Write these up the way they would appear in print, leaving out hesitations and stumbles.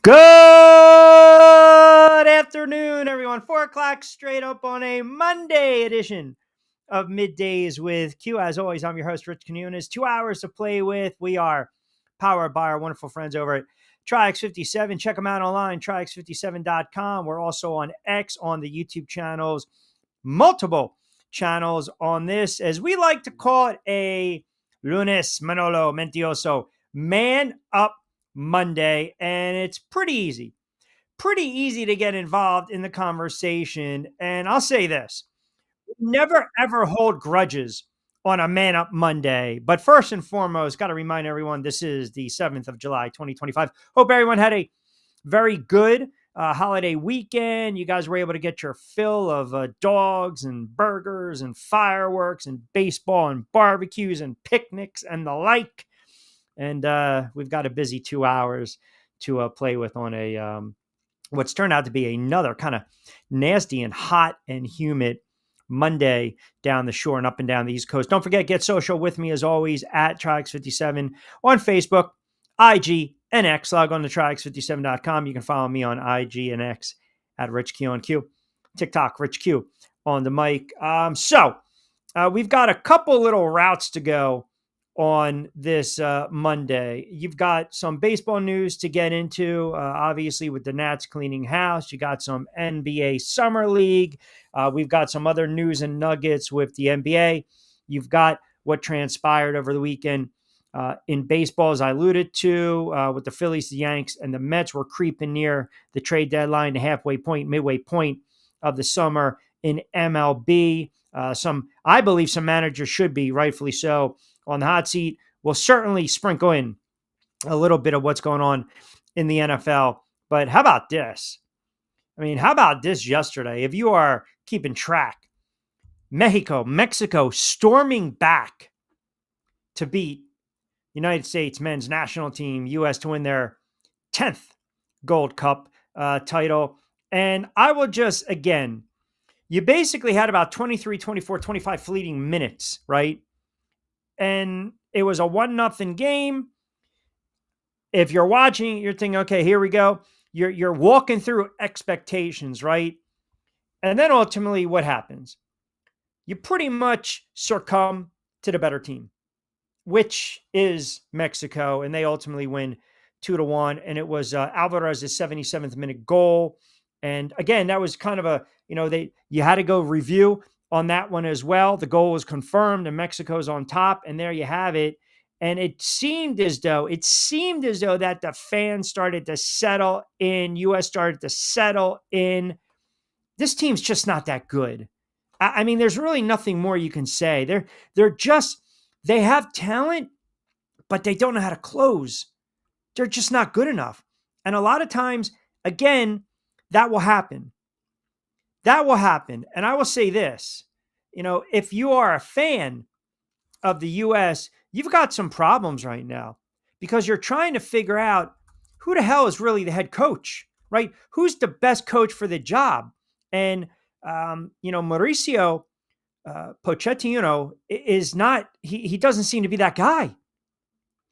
Good afternoon, everyone. 4 o'clock straight up on a Monday edition of Middays with Q. As always, I'm your host, Rich Quinones. 2 hours to play with. We are powered by our wonderful friends over at Triax57. Check them out online, triax57.com. We're also on X, on the YouTube channels, multiple channels on this, as we like to call it, a lunes manolo mentioso, man up Monday. And it's pretty easy to get involved in the conversation. And I'll say this: never ever hold grudges on a Man Up Monday. But first and foremost, got to remind everyone this is the 7th of July, 2025. Hope everyone had a very good holiday weekend. You guys were able to get your fill of dogs and burgers and fireworks and baseball and barbecues and picnics and the like. And we've got a busy 2 hours to play with on a what's turned out to be another kind of nasty and hot and humid Monday down the shore and up and down the East Coast. Don't forget, get social with me as always at Triax57 on Facebook, IG, and X. Log on to Triax57.com. You can follow me on IG and X at Rich Q on Q. TikTok, Rich Q on the mic. So we've got a couple little routes to go on this Monday. You've got some baseball news to get into, obviously, with the Nats cleaning house. You got some NBA Summer League. We've got some other news and nuggets with the NBA. You've got what transpired over the weekend in baseball, as I alluded to, with the Phillies, the Yanks, and the Mets were creeping near the trade deadline, the halfway point, midway point of the summer in MLB. I believe some managers should be, rightfully so, on the hot seat. We'll certainly sprinkle in a little bit of what's going on in the NFL. But how about this? I mean, how about this yesterday? If you are keeping track, Mexico storming back to beat United States men's national team, U.S., to win their 10th Gold Cup title. And I will just, again, you basically had about 23, 24, 25 fleeting minutes, right? And it was a 1-0 game. If you're watching, you're thinking, okay, here we go. You're walking through expectations, right? And then ultimately what happens? You pretty much succumb to the better team, which is Mexico, and they ultimately win 2-1. And it was Alvarez's 77th minute goal. And again, that was kind of you had to go review on that one as well. The goal was confirmed and Mexico's on top, and there you have it. And it seemed as though that the fans started to settle in. U.S. started to settle in. This team's just not that good. I mean, there's really nothing more you can say. They have talent, but they don't know how to close. They're just not good enough. And a lot of times, again, that will happen. That will happen. And I will say this, if you are a fan of the U.S., you've got some problems right now because you're trying to figure out who the hell is really the head coach, right? Who's the best coach for the job? And, Mauricio Pochettino is not, he doesn't seem to be that guy.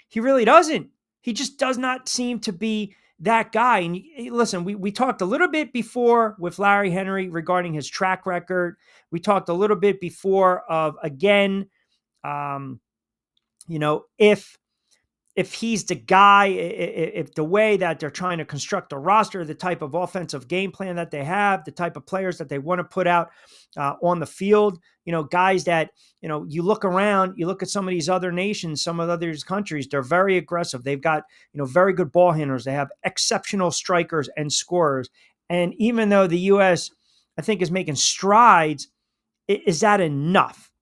He really doesn't. He just does not seem to be that guy. And listen, we talked a little bit before with Larry Henry regarding his track record. We talked a little bit before of, again, if he's the guy, if the way that they're trying to construct a roster, the type of offensive game plan that they have, the type of players that they want to put out on the field, guys that, you look around, you look at some of these other nations, some of the other countries, they're very aggressive. They've got, very good ball handlers. They have exceptional strikers and scorers. And even though the U.S., I think, is making strides, is that enough?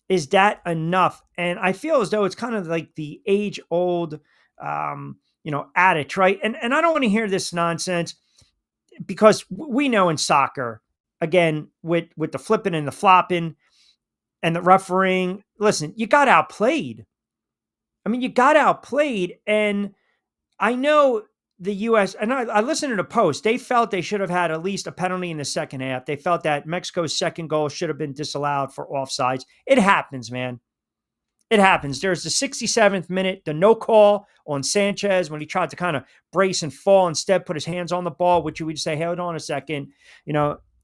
Is that enough? And I feel as though it's kind of like the age-old, adage, right? And I don't want to hear this nonsense because we know in soccer, again, with the flipping and the flopping and the refereeing, listen, you got outplayed. I mean, you got outplayed. And I know the U.S., and I listened to the post, they felt they should have had at least a penalty in the second half. They felt that Mexico's second goal should have been disallowed for offsides. It happens, man. It happens. There's the 67th minute, the no call on Sanchez when he tried to kind of brace and fall, instead put his hands on the ball, which you would say, hey, hold on a second.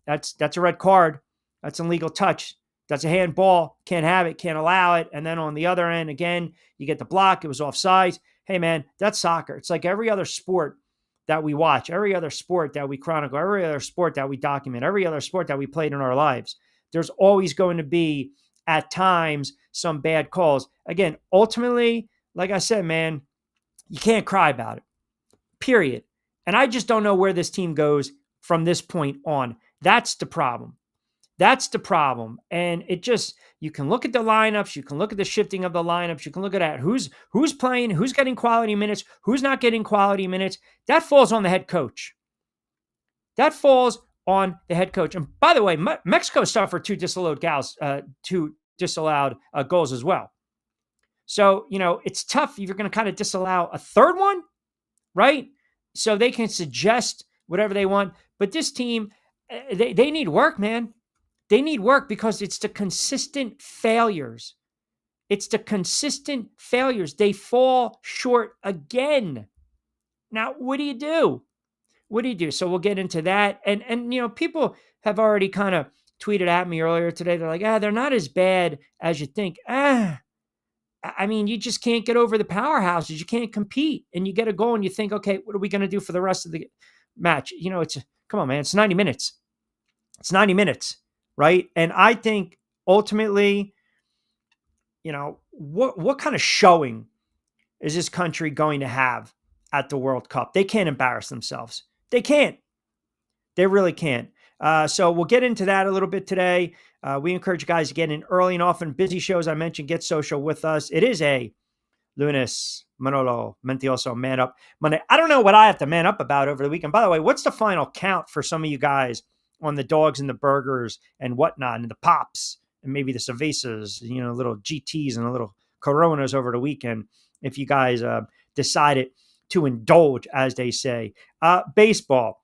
That's a red card. That's an illegal touch. That's a handball. Can't have it. Can't allow it. And then on the other end, again, you get the block. It was offside. Hey, man, that's soccer. It's like every other sport that we watch, every other sport that we chronicle, every other sport that we document, every other sport that we played in our lives. There's always going to be, at times, some bad calls. Again, ultimately, like I said, man, you can't cry about it, period. And I just don't know where this team goes from this point on. That's the problem. That's the problem. And you can look at the lineups, you can look at the shifting of the lineups, you can look at that. Who's playing, who's getting quality minutes, who's not getting quality minutes. That falls on the head coach. That falls on the head coach. And by the way, Mexico suffered two disallowed goals as well. So, it's tough if you're going to kind of disallow a third one, right? So they can suggest whatever they want. But this team, they need work, man. They need work because it's the consistent failures. It's the consistent failures. They fall short again. Now, what do you do? What do you do? So we'll get into that. And people have already kind of tweeted at me earlier today. They're like, they're not as bad as you think. I mean, you just can't get over the powerhouses. You can't compete. And you get a goal and you think, okay, what are we going to do for the rest of the match? Come on, man. It's 90 minutes. It's 90 minutes, right? And I think ultimately, what kind of showing is this country going to have at the World Cup? They can't embarrass themselves. They can't. They really can't. So we'll get into that a little bit today. We encourage you guys to get in early and often. Busy shows, I mentioned, get social with us. It is a Lunes, Manolo, Mentioso, Man Up Monday. I don't know what I have to man up about over the weekend. By the way, what's the final count for some of you guys on the dogs and the burgers and whatnot and the pops and maybe the cervezas, little GTs and the little Coronas over the weekend if you guys decided to indulge, as they say. Baseball.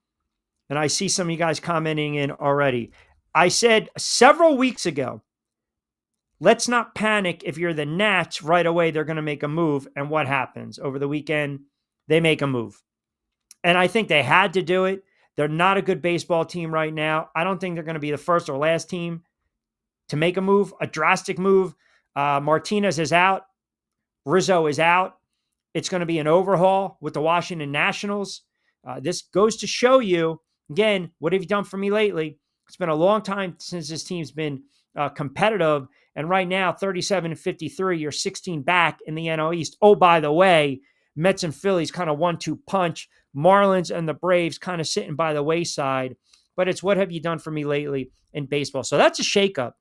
And I see some of you guys commenting in already. I said several weeks ago, let's not panic if you're the Nats right away. They're going to make a move. And what happens? Over the weekend, they make a move. And I think they had to do it. They're not a good baseball team right now. I don't think they're going to be the first or last team to make a move, a drastic move. Martinez is out. Rizzo is out. It's going to be an overhaul with the Washington Nationals. This goes to show you, again, what have you done for me lately? It's been a long time since this team's been competitive. And right now, 37-53, you're 16 back in the NL East. Oh, by the way, Mets and Phillies kind of 1-2 punch. Marlins and the Braves kind of sitting by the wayside. But it's what have you done for me lately in baseball? So that's a shakeup.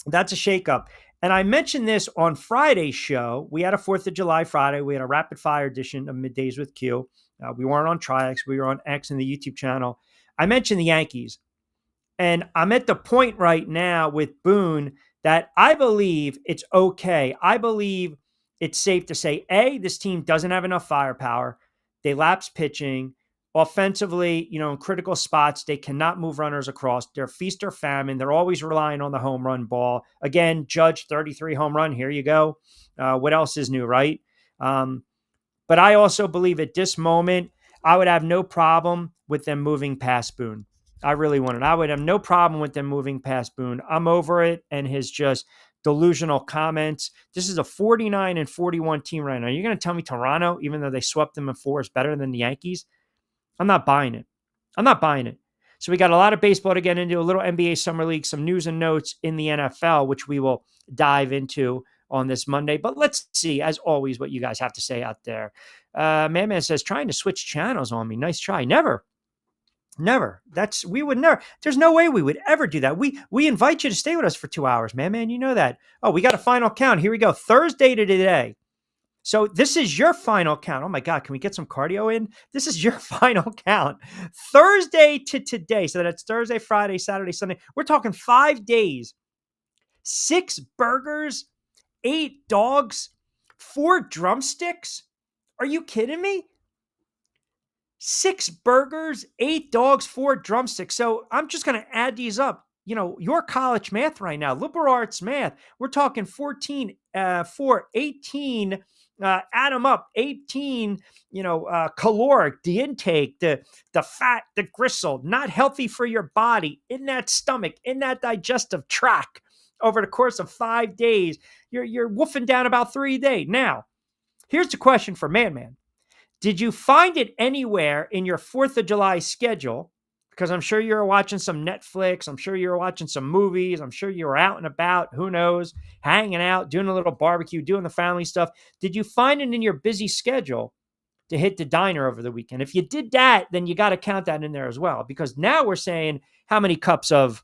That's a shakeup. And I mentioned this on Friday's show. We had a 4th of July Friday. We had a rapid fire edition of Middays with Q. We weren't on Triax. We were on X and the YouTube channel. I mentioned the Yankees. And I'm at the point right now with Boone that I believe it's okay. I believe it's safe to say, A, this team doesn't have enough firepower. They lapse pitching. Offensively, in critical spots, they cannot move runners across. They're feast or famine. They're always relying on the home run ball. Again, Judge, 33 home run. Here you go. What else is new, right? But I also believe at this moment, I would have no problem with them moving past Boone. I really wouldn't. I would have no problem with them moving past Boone. I'm over it and his just delusional comments. This is a 49-41 team right now. You're going to tell me Toronto, even though they swept them in 4, is better than the Yankees? I'm not buying it. I'm not buying it. So we got a lot of baseball to get into, a little NBA Summer League, some news and notes in the NFL, which we will dive into on this Monday. But let's see, as always, what you guys have to say out there. Man says, trying to switch channels on me. Nice try. Never. We would never. There's no way we would ever do that. We invite you to stay with us for 2 hours, man. You know that. Oh, we got a final count. Here we go. Thursday to today. So this is your final count. Oh my God, can we get some cardio in? This is your final count. Thursday to today. So that's Thursday, Friday, Saturday, Sunday. We're talking 5 days, 6 burgers, 8 dogs, 4 drumsticks. Are you kidding me? 6 burgers, 8 dogs, 4 drumsticks. So I'm just going to add these up. your college math right now, liberal arts math, we're talking 14, 4, 18, add them up, 18, caloric, the intake, the fat, the gristle, not healthy for your body in that stomach, in that digestive tract over the course of 5 days. You're woofing down about 3 a day. Now, here's the question for Man. Did you find it anywhere in your 4th of July schedule? Because I'm sure you were watching some Netflix. I'm sure you were watching some movies. I'm sure you were out and about, who knows, hanging out, doing a little barbecue, doing the family stuff. Did you find it in your busy schedule to hit the diner over the weekend? If you did that, then you got to count that in there as well. Because now we're saying how many cups of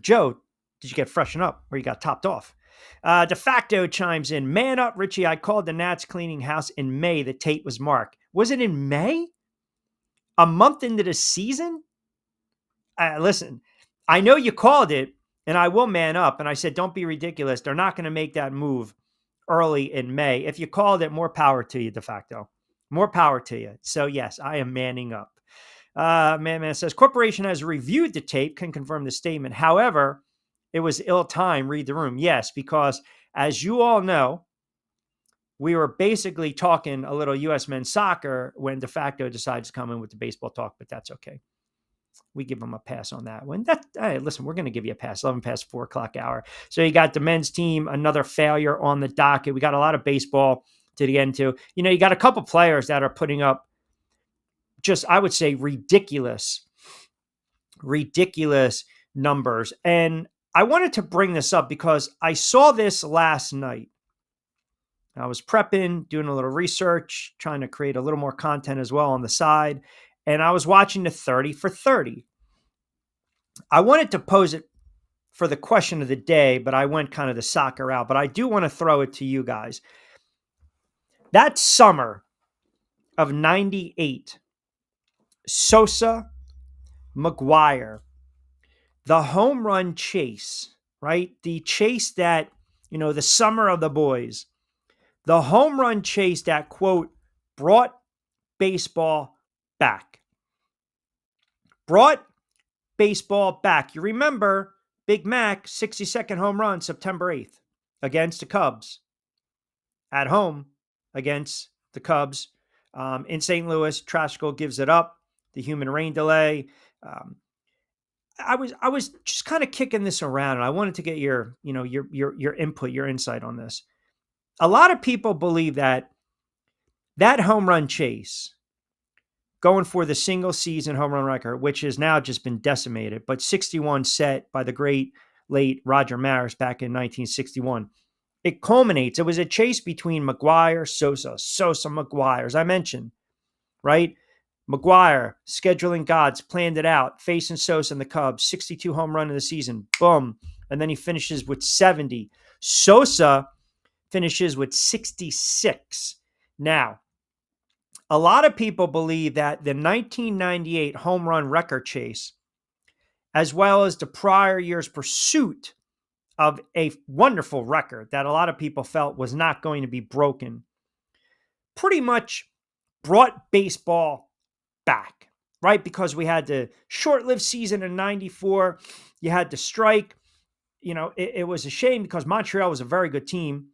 Joe did you get freshened up or you got topped off? De facto chimes in, man up, Richie. I called the Nats cleaning house in May. The tape was marked. Was it in May? A month into the season? Listen, I know you called it, and I will man up. And I said, don't be ridiculous. They're not going to make that move early in May. If you called it, more power to you, de facto. More power to you. So, yes, I am manning up. Man says, corporation has reviewed the tape, can confirm the statement. However, it was ill-timed. Read the room. Yes, because as you all know, we were basically talking a little US men's soccer when de facto decides to come in with the baseball talk, but that's okay. We give them a pass on that one. Listen, we're going to give you a pass, 11 past 4 o'clock hour. So you got the men's team, another failure on the docket. We got a lot of baseball to the end too. You got a couple players that are putting up just, I would say, ridiculous numbers. And I wanted to bring this up because I saw this last night. I was prepping, doing a little research, trying to create a little more content as well on the side. And I was watching the 30 for 30. I wanted to pose it for the question of the day, but I went kind of the soccer route. But I do want to throw it to you guys. That summer of 98, Sosa, McGuire, the home run chase, right? The chase that, the summer of the boys, the home run chase that, quote, brought baseball back. Brought baseball back. You remember Big Mac, 62nd home run, September 8th against the Cubs. At home against the Cubs. In St. Louis, Trashko gives it up. The human rain delay. I was just kind of kicking this around, and I wanted to get your input, your insight on this. A lot of people believe that home run chase, going for the single season home run record, which has now just been decimated, but 61 set by the great late Roger Maris back in 1961. It culminates. It was a chase between McGuire, Sosa, McGuire, as I mentioned, right? McGuire, scheduling gods, planned it out, facing Sosa and the Cubs, 62 home run in the season, boom. And then he finishes with 70. Sosa finishes with 66. Now, a lot of people believe that the 1998 home run record chase, as well as the prior year's pursuit of a wonderful record that a lot of people felt was not going to be broken, pretty much brought baseball back, right? Because we had the short-lived season in 94. You had the strike. It was a shame because Montreal was a very good team.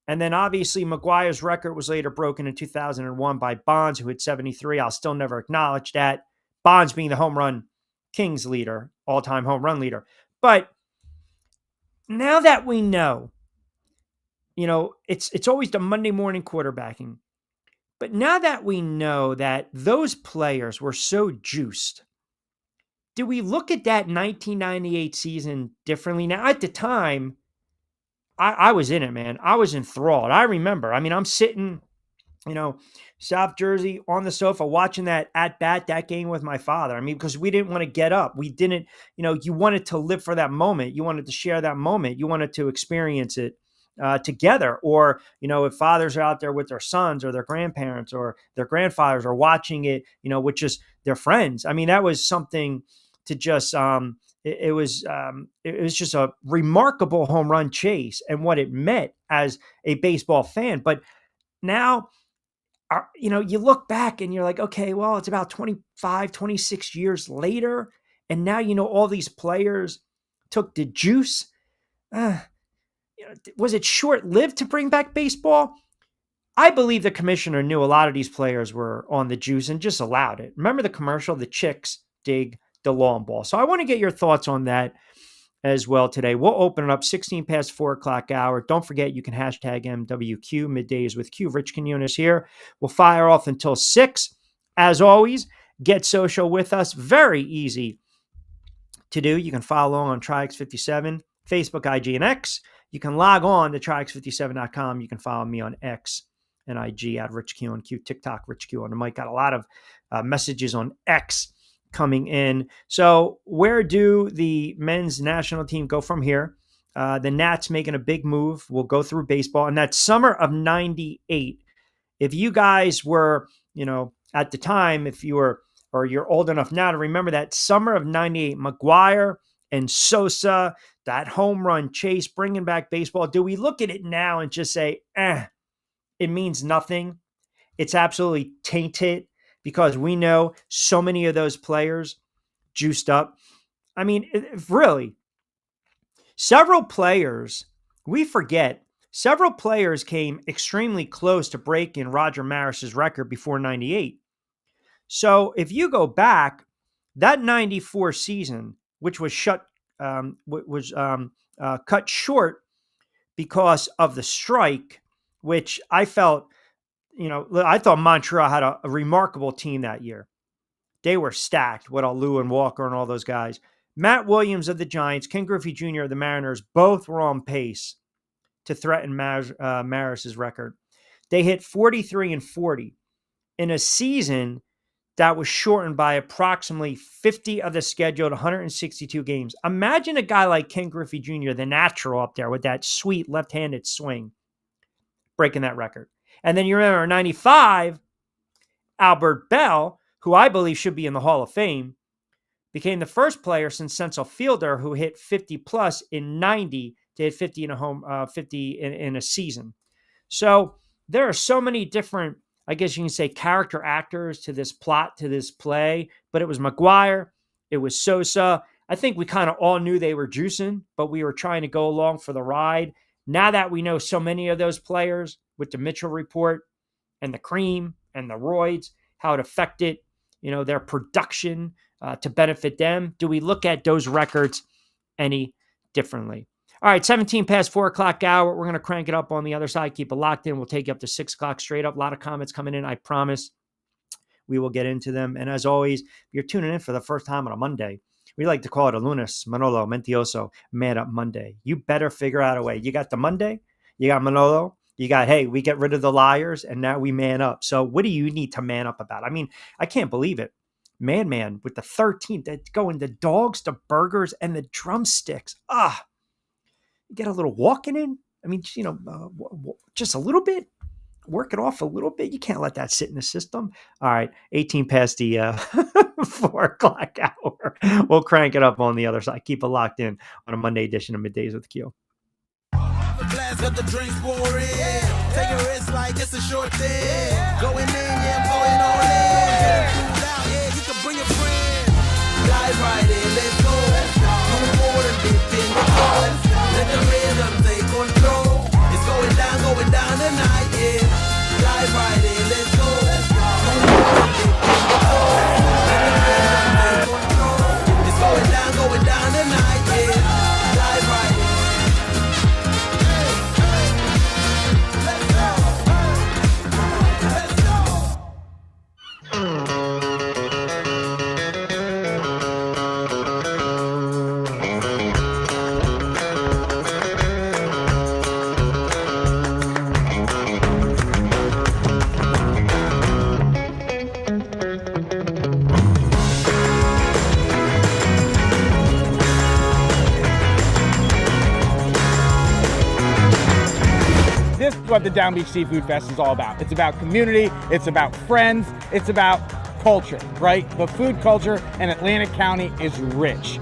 And then obviously McGuire's record was later broken in 2001 by Bonds, who hit 73. I'll still never acknowledge that. Bonds being the home run Kings leader, all-time home run leader. But now that we know, it's always the Monday morning quarterbacking. But now that we know that those players were so juiced, do we look at that 1998 season differently? Now, at the time, I was in it, man. I was enthralled. I remember. I'm sitting, South Jersey on the sofa watching that at-bat, that game with my father. Because we didn't want to get up. We didn't, you wanted to live for that moment. You wanted to share that moment. You wanted to experience it together. Or, if fathers are out there with their sons or their grandparents or their grandfathers are watching it, with just their friends. That was something to just, it was just a remarkable home run chase and what it meant as a baseball fan. But now, you look back and you're like, okay, well, it's about 25, 26 years later. And now, all these players took the juice. Was it short-lived to bring back baseball? I believe the commissioner knew a lot of these players were on the juice and just allowed it. Remember the commercial, the chicks dig the long ball. So I want to get your thoughts on that as well today. We'll open it up 16 past 4 o'clock hour. Don't forget, you can hashtag MWQ, Middays with Q. Rich Quinones here. We'll fire off until 6. As always, get social with us. Very easy to do. You can follow along on Triax57, Facebook, IG, and X. You can log on to Triax57.com. You can follow me on X and IG at Rich Q on Q, TikTok, Rich Q on the mic. Got a lot of messages on X coming in. So where do the men's national team go from here? The Nats making a big move. We'll go through baseball. And that summer of 98, if you guys were, at the time, if you were, or you're old enough now to remember that summer of 98, McGuire and Sosa, that home run chase, bringing back baseball. Do we look at it now and just say, it means nothing? It's absolutely tainted because we know so many of those players juiced up. I mean, really, several players, we forget, several players came extremely close to breaking Roger Maris's record before 98. So if you go back, that 94 season, which was cut short because of the strike, which I felt, I thought Montreal had a remarkable team that year. They were stacked with Lou and Walker and all those guys. Matt Williams of the Giants, Ken Griffey Jr. of the Mariners, both were on pace to threaten Maris's record. They hit 43 and 40 in a season that was shortened by approximately 50 of the scheduled 162 games. Imagine a guy like Ken Griffey Jr., the natural up there with that sweet left-handed swing, breaking that record. And then you remember 95, Albert Bell, who I believe should be in the Hall of Fame, became the first player since Cecil Fielder who hit 50 plus in 90 to hit 50 in a season. So there are so many different, I guess you can say, character actors to this plot, to this play, but it was McGuire, it was Sosa. I think we kind of all knew they were juicing, but we were trying to go along for the ride. Now that we know so many of those players with the Mitchell report and the cream and the roids, how it affected, their production to benefit them, do we look at those records any differently? All right, 17 past 4 o'clock hour. We're going to crank it up on the other side. Keep it locked in. We'll take you up to 6 o'clock straight up. A lot of comments coming in. I promise we will get into them. And as always, if you're tuning in for the first time on a Monday, we like to call it a lunes, Manolo, Mentiroso, Man Up Monday. You better figure out a way. You got the Monday, you got Manolo, you got, hey, we get rid of the liars, and now we man up. So what do you need to man up about? I mean, I can't believe it. Man with the 13th, that's going the dogs, the burgers, and the drumsticks. Get a little walking in. I mean, just a little bit. Work it off a little bit. You can't let that sit in the system. All right, 18 past the 4 o'clock hour. We'll crank it up on the other side. Keep it locked in on a Monday edition of Middays with Q. The glass got the drinks pouring. Take a risk like it's a short thing. Going in, yeah, I'm going all in. Cool out, yeah, you can bring a friend. Dive right in, let's go. Move forward and dip in the cold. Let the rhythm take control. It's going down tonight, yeah. Dive right in, let's go. Move forward and dip in the cold. Let the rhythm take control. It's going down tonight, yeah. Dive right in. This is what the Down Beach Seafood Fest is all about. It's about community, it's about friends, it's about culture, right? The food culture in Atlantic County is rich.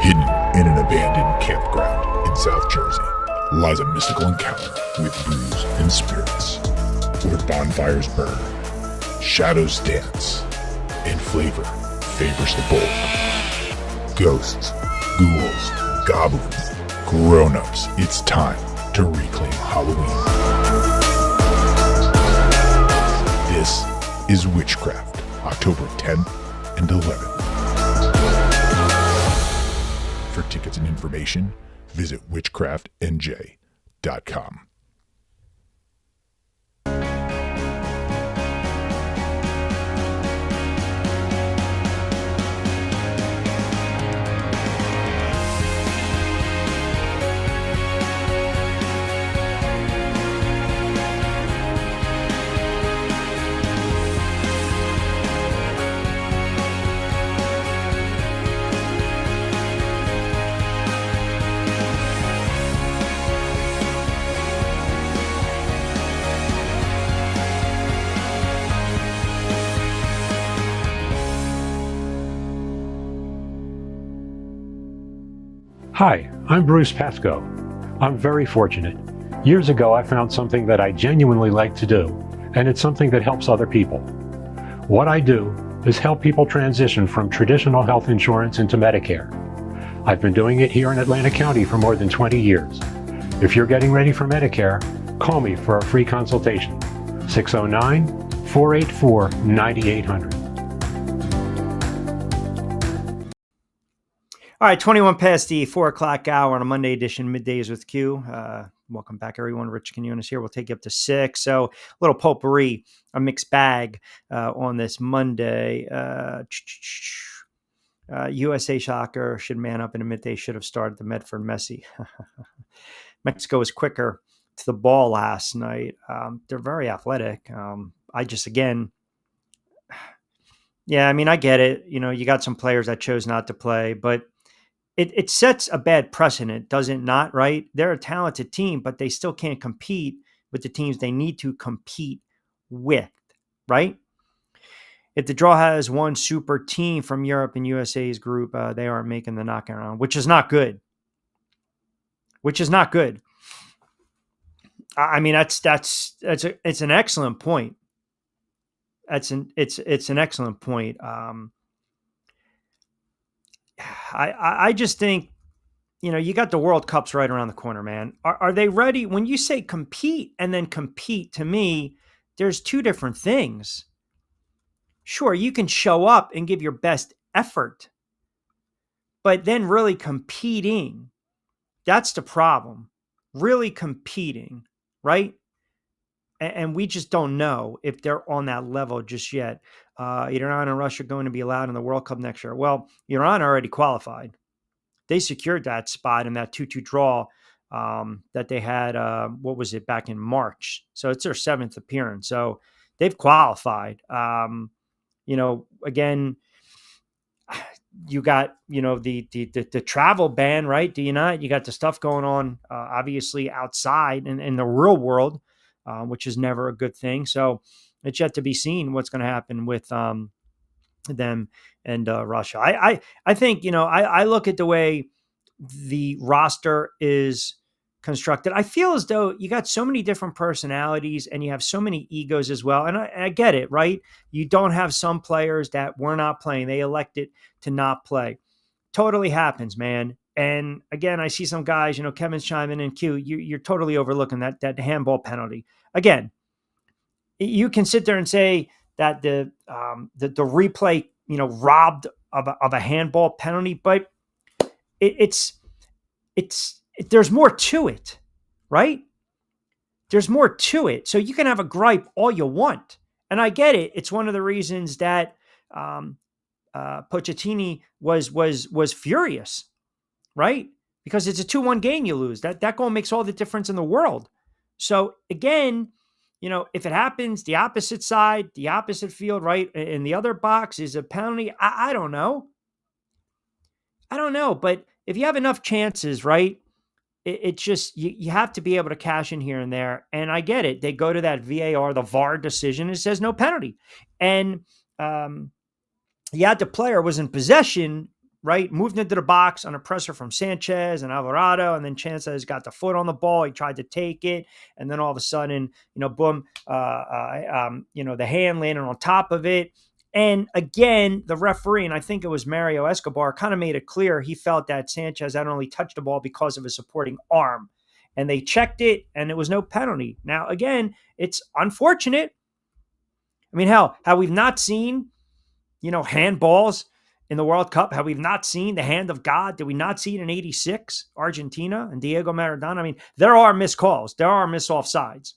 Hidden in an abandoned mystical encounter with brews and spirits, where bonfires burn, shadows dance, and flavor favors the bold. Ghosts, ghouls, goblins, grown-ups, it's time to reclaim Halloween. This is Witchcraft, October 10th and 11th. For tickets and information, visit witchcraftnj.com. Hi, I'm Bruce Pascoe. I'm very fortunate. Years ago, I found something that I genuinely like to do, and it's something that helps other people. What I do is help people transition from traditional health insurance into Medicare. I've been doing it here in Atlantic County for more than 20 years. If you're getting ready for Medicare, call me for a free consultation. 609-484-9800. All right, 21 past the 4 o'clock hour on a Monday edition, Middays with Q. Welcome back, everyone. Rich Quinones here. We'll take you up to 6. So a little potpourri, a mixed bag on this Monday. USA soccer should man up in a midday, should have started the Medford Messi. Mexico was quicker to the ball last night. They're very athletic. I get it. You know, you got some players that chose not to play, but it sets a bad precedent, does it not, right? They're a talented team, but they still can't compete with the teams they need to compete with, right? If the draw has one super team from Europe and USA's group, they aren't making the knockout round, which is not good. I mean, it's an excellent point. It's an excellent point. I just think, you know, you got the World Cups right around the corner, man. Are they ready? When you say compete and then compete, to me, there's two different things. Sure, you can show up and give your best effort, but then really competing, that's the problem. Really competing, right? And we just don't know if they're on that level just yet. Iran and Russia are going to be allowed in the World Cup next year. Well, Iran already qualified. They secured that spot in that 2-2 draw that they had, back in March. So it's their 7th appearance. So they've qualified. Again, you got, the travel ban, right? Do you not? You got the stuff going on, obviously, outside in the real world. Which is never a good thing. So it's yet to be seen what's going to happen with them and Russia. I think, I look at the way the roster is constructed. I feel as though you got so many different personalities and you have so many egos as well. And I get it, right? You don't have some players that were not playing. They elected to not play. Totally happens, man. And again, I see some guys, Kevin's chiming in, Q, you're totally overlooking that handball penalty. Again, you can sit there and say that the replay, robbed of a handball penalty, but it's there's more to it, right? There's more to it. So you can have a gripe all you want. And I get it. It's one of the reasons that Pochettino was furious. Right? Because it's a 2-1 game you lose. That goal makes all the difference in the world. So again, if it happens, the opposite side, the opposite field, right, in the other box is a penalty. I don't know. But if you have enough chances, right, it's just, you have to be able to cash in here and there. And I get it. They go to that VAR, the VAR decision, it says no penalty. And the player was in possession, right? Moved into the box on a presser from Sanchez and Alvarado, and then Sanchez got the foot on the ball. He tried to take it, and then all of a sudden, boom, the hand landed on top of it. And again, the referee, and I think it was Mario Escobar, kind of made it clear he felt that Sanchez had only touched the ball because of his supporting arm. And they checked it, and it was no penalty. Now, again, it's unfortunate. I mean, hell, have we not seen, handballs in the World Cup? Have we not seen the hand of God? Did we not see it in 86, Argentina and Diego Maradona? I mean, there are missed calls. There are missed offsides.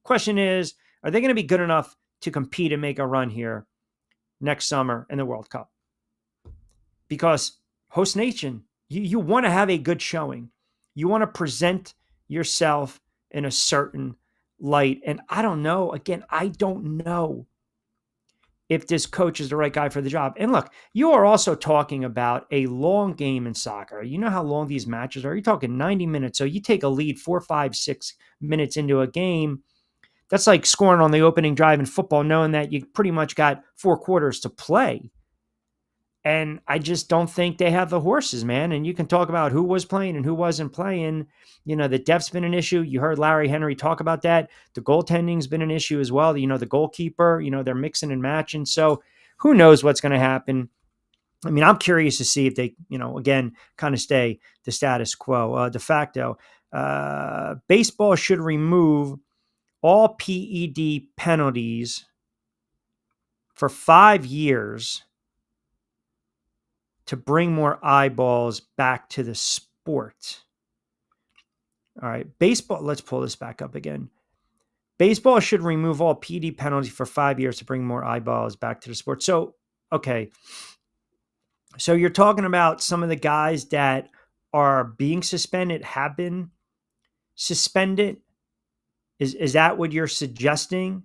Question is, are they going to be good enough to compete and make a run here next summer in the World Cup? Because host nation, you want to have a good showing. You want to present yourself in a certain light. And I don't know. Again, I don't know if this coach is the right guy for the job. And look, you are also talking about a long game in soccer. You know how long these matches are? You're talking 90 minutes. So you take a lead 4, 5, 6 minutes into a game. That's like scoring on the opening drive in football, knowing that you pretty much got 4 quarters to play. And I just don't think they have the horses, man. And you can talk about who was playing and who wasn't playing. The depth's been an issue. You heard Larry Henry talk about that. The goaltending's been an issue as well. The goalkeeper, they're mixing and matching. So who knows what's going to happen? I mean, I'm curious to see if they, again, kind of stay the status quo. De facto, baseball should remove all PED penalties for 5 years to bring more eyeballs back to the sport. All right, baseball, let's pull this back up again. Baseball should remove all PD penalties for 5 years to bring more eyeballs back to the sport. So, okay. So you're talking about some of the guys that are being suspended, have been suspended. Is that what you're suggesting?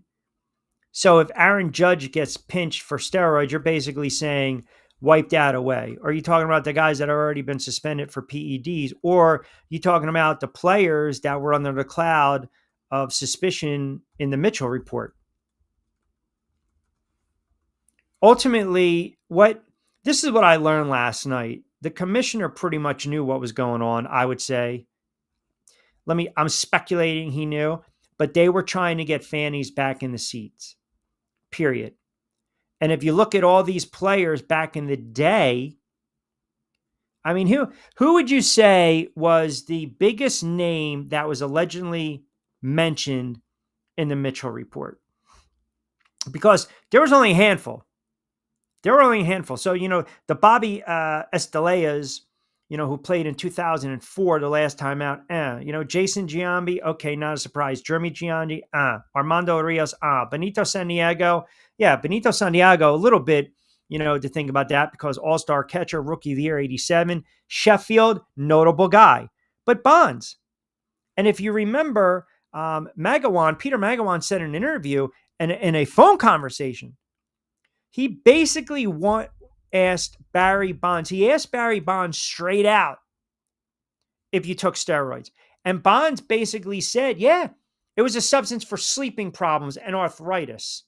So if Aaron Judge gets pinched for steroids, you're basically saying wipe that away. Or are you talking about the guys that have already been suspended for PEDs? Or are you talking about the players that were under the cloud of suspicion in the Mitchell report? Ultimately, this is what I learned last night. The commissioner pretty much knew what was going on, I would say. I'm speculating he knew, but they were trying to get fannies back in the seats, period. And if you look at all these players back in the day, I mean, who would you say was the biggest name that was allegedly mentioned in the Mitchell report? Because there was only a handful. So, the Bobby Esteleas, who played in 2004, the last time out, Jason Giambi, okay, not a surprise. Jeremy Giambi, Armando Rios, Benito Santiago. Yeah, Benito Santiago, a little bit, to think about that because all-star catcher, rookie of the year, 87. Sheffield, notable guy. But Bonds. And if you remember, Peter Magawan said in an interview and in a phone conversation, he basically asked Barry Bonds. He asked Barry Bonds straight out if you took steroids. And Bonds basically said, yeah, it was a substance for sleeping problems and arthritis.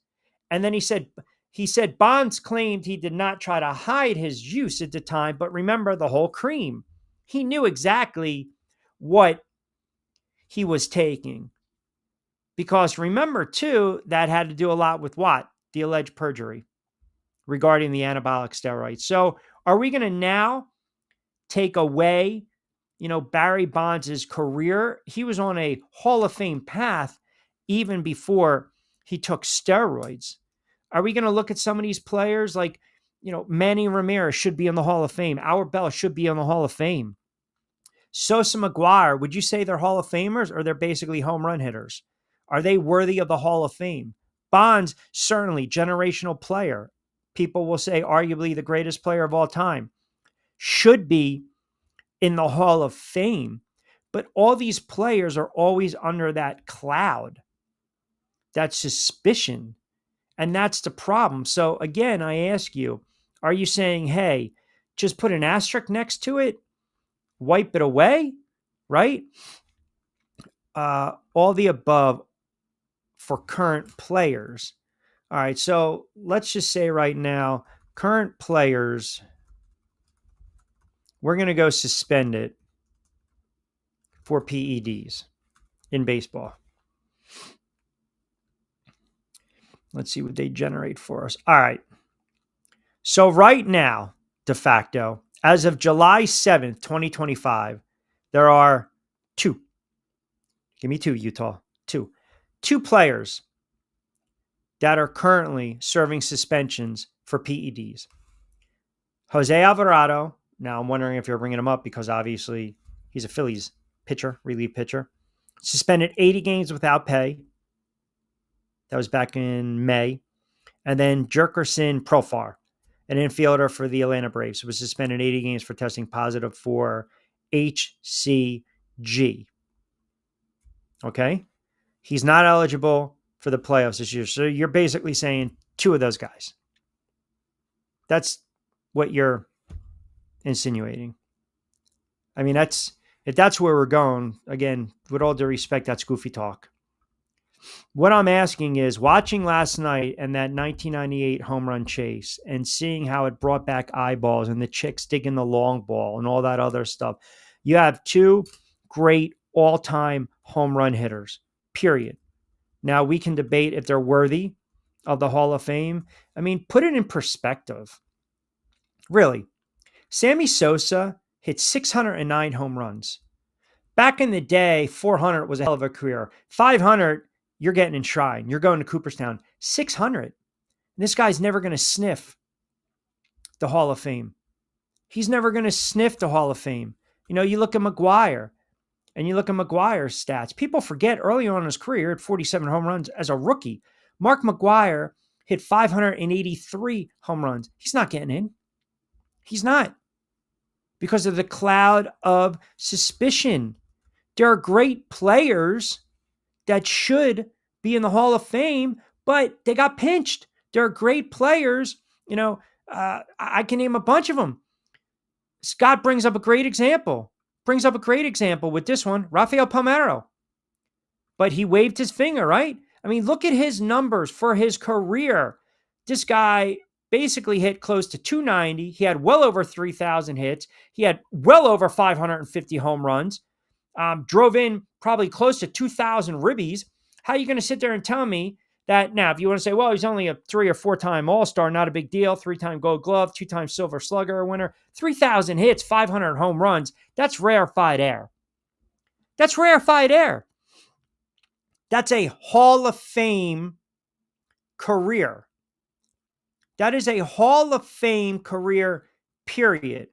And then he said Bonds claimed he did not try to hide his use at the time, but remember the whole cream. He knew exactly what he was taking. Because remember, too, that had to do a lot with what? The alleged perjury regarding the anabolic steroids. So are we going to now take away, Barry Bonds' career? He was on a Hall of Fame path even before he took steroids. Are we going to look at some of these players like, Manny Ramirez should be in the Hall of Fame. Albert Bell should be in the Hall of Fame. Sosa McGuire, would you say they're Hall of Famers or they're basically home run hitters? Are they worthy of the Hall of Fame? Bonds, certainly generational player. People will say arguably the greatest player of all time. Should be in the Hall of Fame. But all these players are always under that cloud, that suspicion. And that's the problem. So again, I ask you, are you saying, hey, just put an asterisk next to it, wipe it away, right? All the above for current players. All right, so let's just say right now, current players we're going to go suspend it for PEDs in baseball. Let's see what they generate for us. All right. So right now, de facto, as of July 7th, 2025, there are two. Give me two, Utah. Two players that are currently serving suspensions for PEDs. Jose Alvarado. Now, I'm wondering if you're bringing him up because obviously he's a Phillies pitcher, relief pitcher. Suspended 80 games without pay. That was back in May. And then Jerkerson Profar, an infielder for the Atlanta Braves, was suspended 80 games for testing positive for HCG. Okay? He's not eligible for the playoffs this year. So you're basically saying two of those guys. That's what you're insinuating. I mean, if that's where we're going, again, with all due respect, that's goofy talk. What I'm asking is, watching last night and that 1998 home run chase and seeing how it brought back eyeballs and the chicks digging the long ball and all that other stuff, you have two great all-time home run hitters, period. Now, we can debate if they're worthy of the Hall of Fame. I mean, put it in perspective. Really, Sammy Sosa hit 609 home runs. Back in the day, 400 was a hell of a career. 500, you're getting enshrined. You're going to Cooperstown. 600. This guy's never going to sniff the Hall of Fame. He's never going to sniff the Hall of Fame. You know, you look at McGwire and you look at McGwire's stats. People forget early on in his career, at 47 home runs as a rookie. Mark McGwire hit 583 home runs. He's not getting in. He's not. Because of the cloud of suspicion. There are great players that should be in the Hall of Fame, but they got pinched. There are great players, you know, I can name a bunch of them. Scott brings up a great example. With this one, Rafael Palmeiro. But he waved his finger, right? I mean, look at his numbers for his career. This guy basically hit close to 290. He had well over 3,000 hits. He had well over 550 home runs. Drove in probably close to 2,000 ribbies. How are you going to sit there and tell me that now, if you want to say, well, he's only a 3 or 4 time All-Star, not a big deal, 3-time Gold Glove, 2-time Silver Slugger winner, 3,000 hits, 500 home runs. That's rarefied air. That's a Hall of Fame career. That is a Hall of Fame career, period.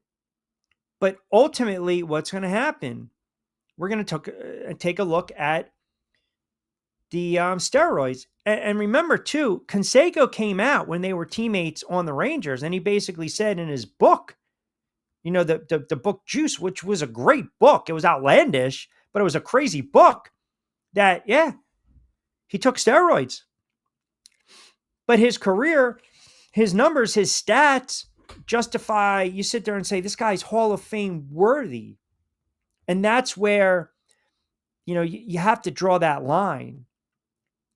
But ultimately, what's going to happen? We're going to take a look at the steroids. And remember, too, Canseco came out when they were teammates on the Rangers, and he basically said in his book, you know, the book Juice, which was a great book. It was outlandish, but it was a crazy book, that, yeah, he took steroids. But his career, his numbers, his stats justify, you sit there and say, this guy's Hall of Fame worthy. And that's where, you know, you have to draw that line.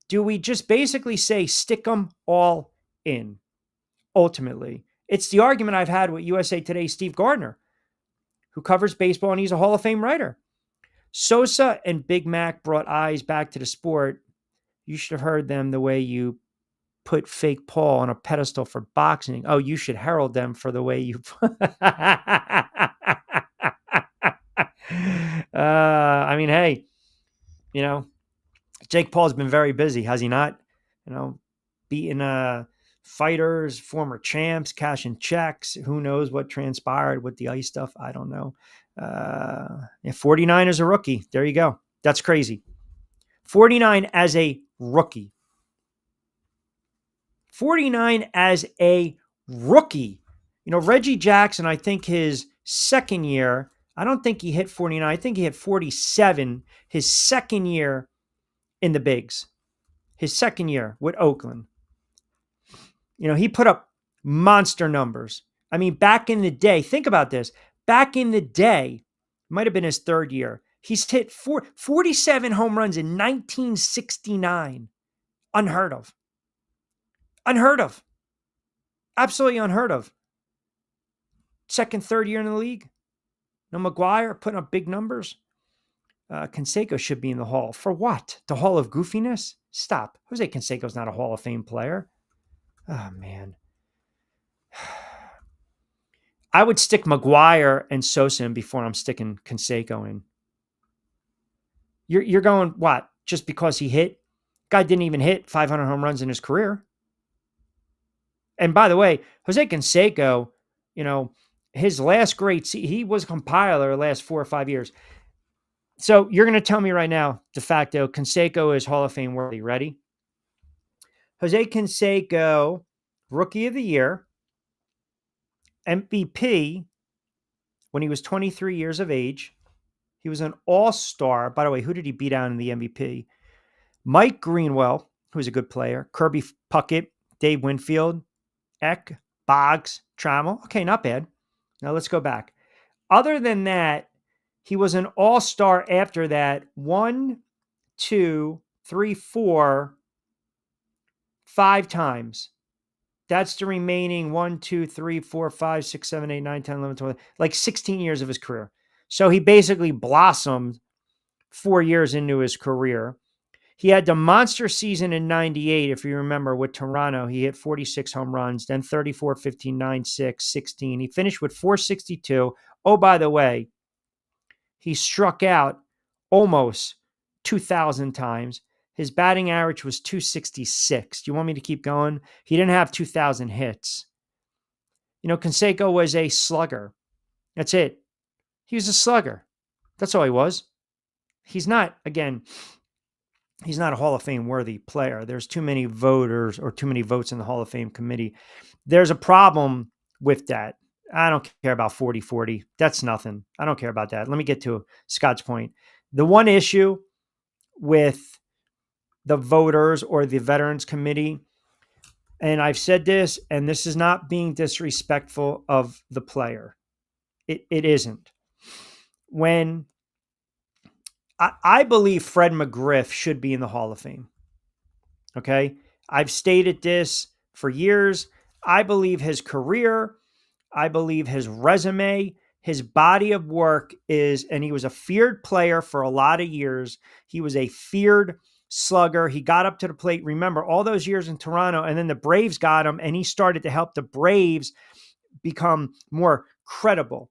Do we just basically say, stick them all in? Ultimately, it's the argument I've had with USA Today's Steve Gardner, who covers baseball, and he's a Hall of Fame writer. Sosa and Big Mac brought eyes back to the sport. You should have heard them the way you put fake Paul on a pedestal for boxing. Oh, you should herald them for the way you... I mean, hey, you know, Jake Paul's been very busy, has he not? You know, beating fighters, former champs, cashing checks. Who knows what transpired with the ice stuff? I don't know. 49 as a rookie. There you go. That's crazy. 49 as a rookie. 49 as a rookie. You know, Reggie Jackson, I think his second year, I don't think he hit 49. I think he hit 47 his second year in the bigs. His second year with Oakland. You know, he put up monster numbers. I mean, back in the day, think about this. Back in the day, might have been his third year. He's hit 47 home runs in 1969. Unheard of. Unheard of. Absolutely unheard of. Second, third year in the league. No, McGuire putting up big numbers. Canseco should be in the Hall. For what? The Hall of Goofiness? Stop. Jose Canseco's not a Hall of Fame player. Oh, man. I would stick McGuire and Sosa in before I'm sticking Canseco in. You're going, what? Just because he hit? Guy didn't even hit 500 home runs in his career. And by the way, Jose Canseco, his last great season, he was a compiler the last 4 or 5 years. So you're going to tell me right now, de facto, Canseco is Hall of Fame worthy. Ready? Jose Canseco, Rookie of the Year, MVP when he was 23 years of age. He was an all-star. By the way, who did he beat out in the MVP? Mike Greenwell, who's a good player, Kirby Puckett, Dave Winfield, Eck, Boggs, Trammell. Okay, not bad. Now let's go back. Other than that, he was an all-star after that 1, 2, 3, 4, 5 times. That's the remaining 1, 2, 3, 4, 5, 6, 7, 8, 9, 10, 11, 12, like 16 years of his career. So he basically blossomed 4 years into his career. He had the monster season in 98, if you remember, with Toronto. He hit 46 home runs, then 34, 15, 9, 6, 16. He finished with 462. Oh, by the way, he struck out almost 2,000 times. His batting average was 266. Do you want me to keep going? He didn't have 2,000 hits. Canseco was a slugger. That's it. He was a slugger. That's all he was. He's not, again, he's not a Hall of Fame worthy player. There's too many voters or too many votes in the Hall of Fame committee. There's a problem with that. I don't care about 40-40. That's nothing. I don't care about that. Let me get to Scott's point. The one issue with the voters or the Veterans Committee, and I've said this, and this is not being disrespectful of the player. It isn't. When I believe Fred McGriff should be in the Hall of Fame. Okay? I've stated this for years. I believe his career, I believe his resume, his body of work is, and he was a feared player for a lot of years. He was a feared slugger. He got up to the plate. Remember all those years in Toronto, and then the Braves got him, and he started to help the Braves become more credible.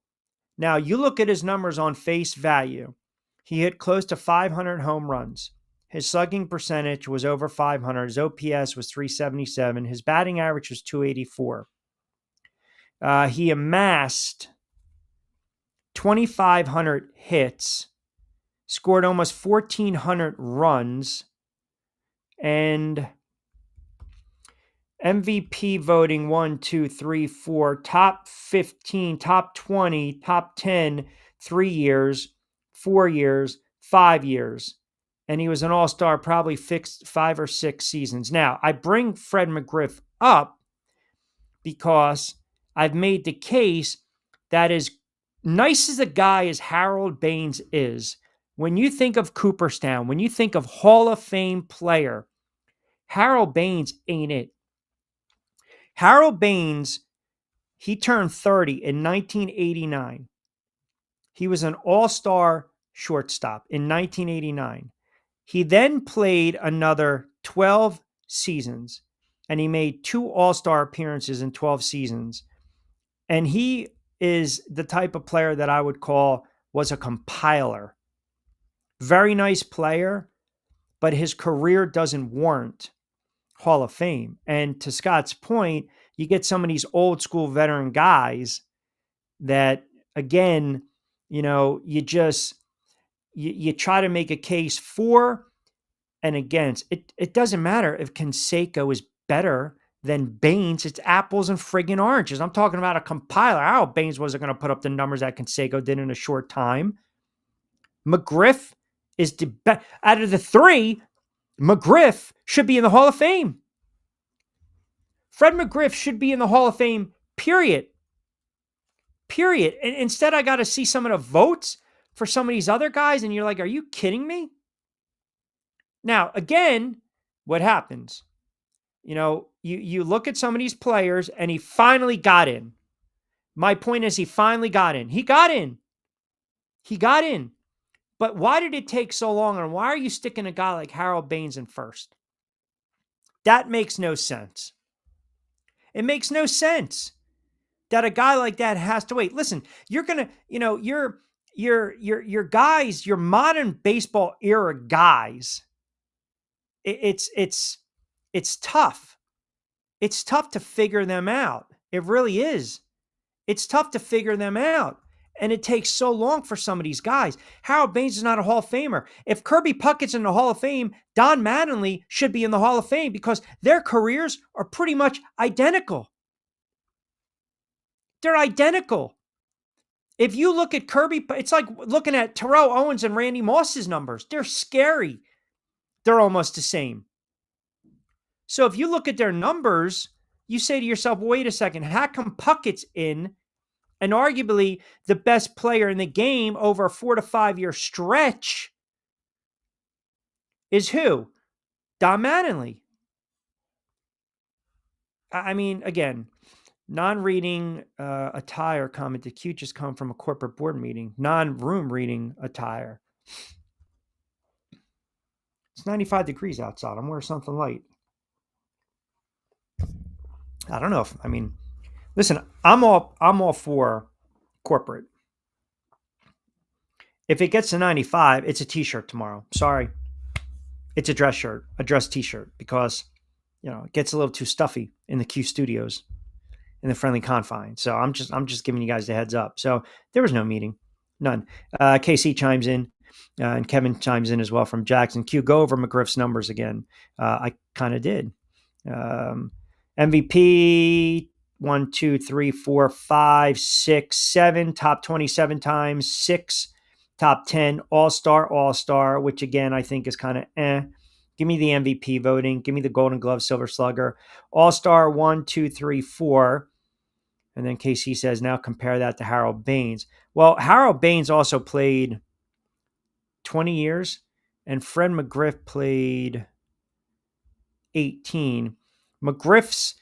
Now, you look at his numbers on face value. He hit close to 500 home runs. His slugging percentage was over 500. His OPS was 377. His batting average was 284. He amassed 2,500 hits, scored almost 1,400 runs, and MVP voting 1, 2, 3, 4, top 15, top 20, top 10, 3 years, 4 years, 5 years. And he was an all-star probably 5 or 6 seasons. Now, I bring Fred McGriff up because I've made the case that as nice as a guy as Harold Baines is, when you think of Cooperstown, when you think of Hall of Fame player, Harold Baines ain't it. Harold Baines, he turned 30 in 1989. He was an all-star shortstop in 1989. He then played another 12 seasons, and he made 2 all-star appearances in 12 seasons. And he is the type of player that I would call was a compiler. Very nice player, but his career doesn't warrant Hall of Fame. And to Scott's point, you get some of these old school veteran guys that, again, you try to make a case for and against. It doesn't matter if Canseco is better than Baines. It's apples and friggin' oranges. I'm talking about a compiler. How Baines wasn't going to put up the numbers that Canseco did in a short time. McGriff is the best. Out of the 3, McGriff should be in the Hall of Fame. Fred McGriff should be in the Hall of Fame, period. Period. And instead, I got to see some of the votes for some of these other guys, and you're like, are you kidding me? Now, again, what happens? You look at some of these players, and he finally got in. My point is he finally got in. He got in. He got in. But why did it take so long? And why are you sticking a guy like Harold Baines in first? That makes no sense. It makes no sense that a guy like that has to wait. Listen, you're gonna, your guys, your modern baseball era guys. It's tough. It's tough to figure them out. It really is. It's tough to figure them out. And it takes so long for some of these guys. Harold Baines is not a Hall of Famer. If Kirby Puckett's in the Hall of Fame, Don Mattingly should be in the Hall of Fame because their careers are pretty much identical. They're identical. If you look at Kirby, it's like looking at Terrell Owens and Randy Moss's numbers. They're scary. They're almost the same. So if you look at their numbers, you say to yourself, wait a second, how come Puckett's in and arguably the best player in the game over a 4 to 5 year stretch is who? Don Mattingly. I mean, again, non-reading attire commented, cute just come from a corporate board meeting. Non-room reading attire. It's 95 degrees outside. I'm wearing something light. I don't know if, listen, I'm all for corporate. If it gets to 95, it's a t-shirt tomorrow. Sorry. It's a dress shirt, a dress t-shirt, because, it gets a little too stuffy in the Q studios in the friendly confines. So I'm just giving you guys the heads up. So there was no meeting, none. KC chimes in, and Kevin chimes in as well from Jackson. Q, go over McGriff's numbers again. I kind of did. MVP 1, 2, 3, 4, 5, 6, 7, top 27 times, 6, top 10, all-star, which again, I think is kind of Give me the MVP voting. Give me the Golden Glove, Silver Slugger. All-star 1, 2, 3, 4. And then KC says, now compare that to Harold Baines. Well, Harold Baines also played 20 years, and Fred McGriff played 18. McGriff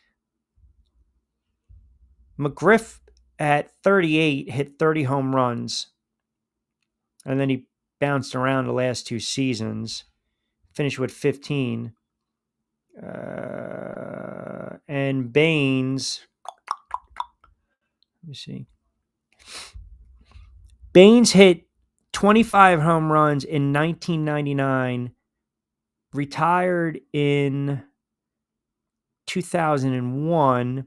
at 38 hit 30 home runs, and then he bounced around the last 2 seasons, finished with 15. And Baines, let me see. Baines hit 25 home runs in 1999, retired in 2001,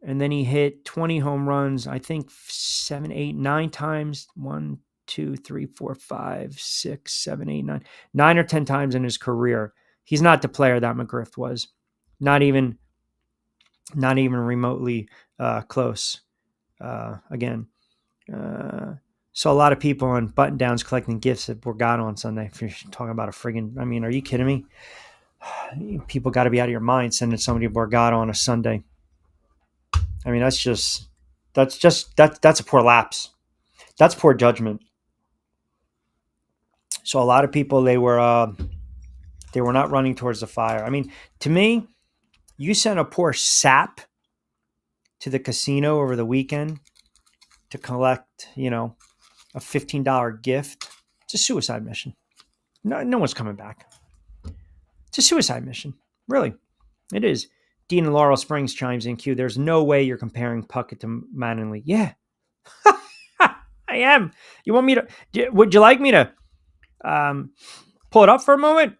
and then he hit 20 home runs, I think 7, 8, 9 times. 1, 2, 3, 4, 5, 6, 7, 8, 9. 9 or 10 times in his career. He's not the player that McGriff was. Not even remotely close. Again. So a lot of people on button downs collecting gifts at Borgata on Sunday. If you're talking about a friggin', are you kidding me? People got to be out of your mind sending somebody a Borgata on a Sunday. That's a poor lapse. That's poor judgment. So a lot of people, they were not running towards the fire. To me, you sent a poor sap to the casino over the weekend to collect, a $15 gift. It's a suicide mission. No one's coming back. It's a suicide mission. Really. It is. Dean and Laurel Springs chimes in, Q. There's no way you're comparing Puckett to Mattingly. Yeah. I am. You want me to, would you like me to pull it up for a moment?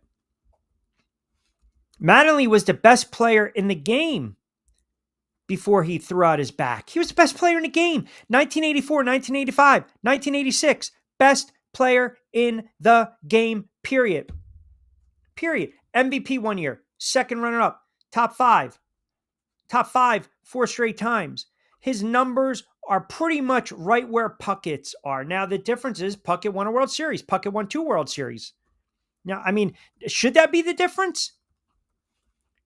Mattingly was the best player in the game before he threw out his back. He was the best player in the game. 1984, 1985, 1986. Best player in the game, period. Period. MVP 1 year. Second runner-up. Top 5. Top 5 4 straight times. His numbers are pretty much right where Puckett's are. Now, the difference is Puckett won a World Series. Puckett won 2 World Series. Now, should that be the difference?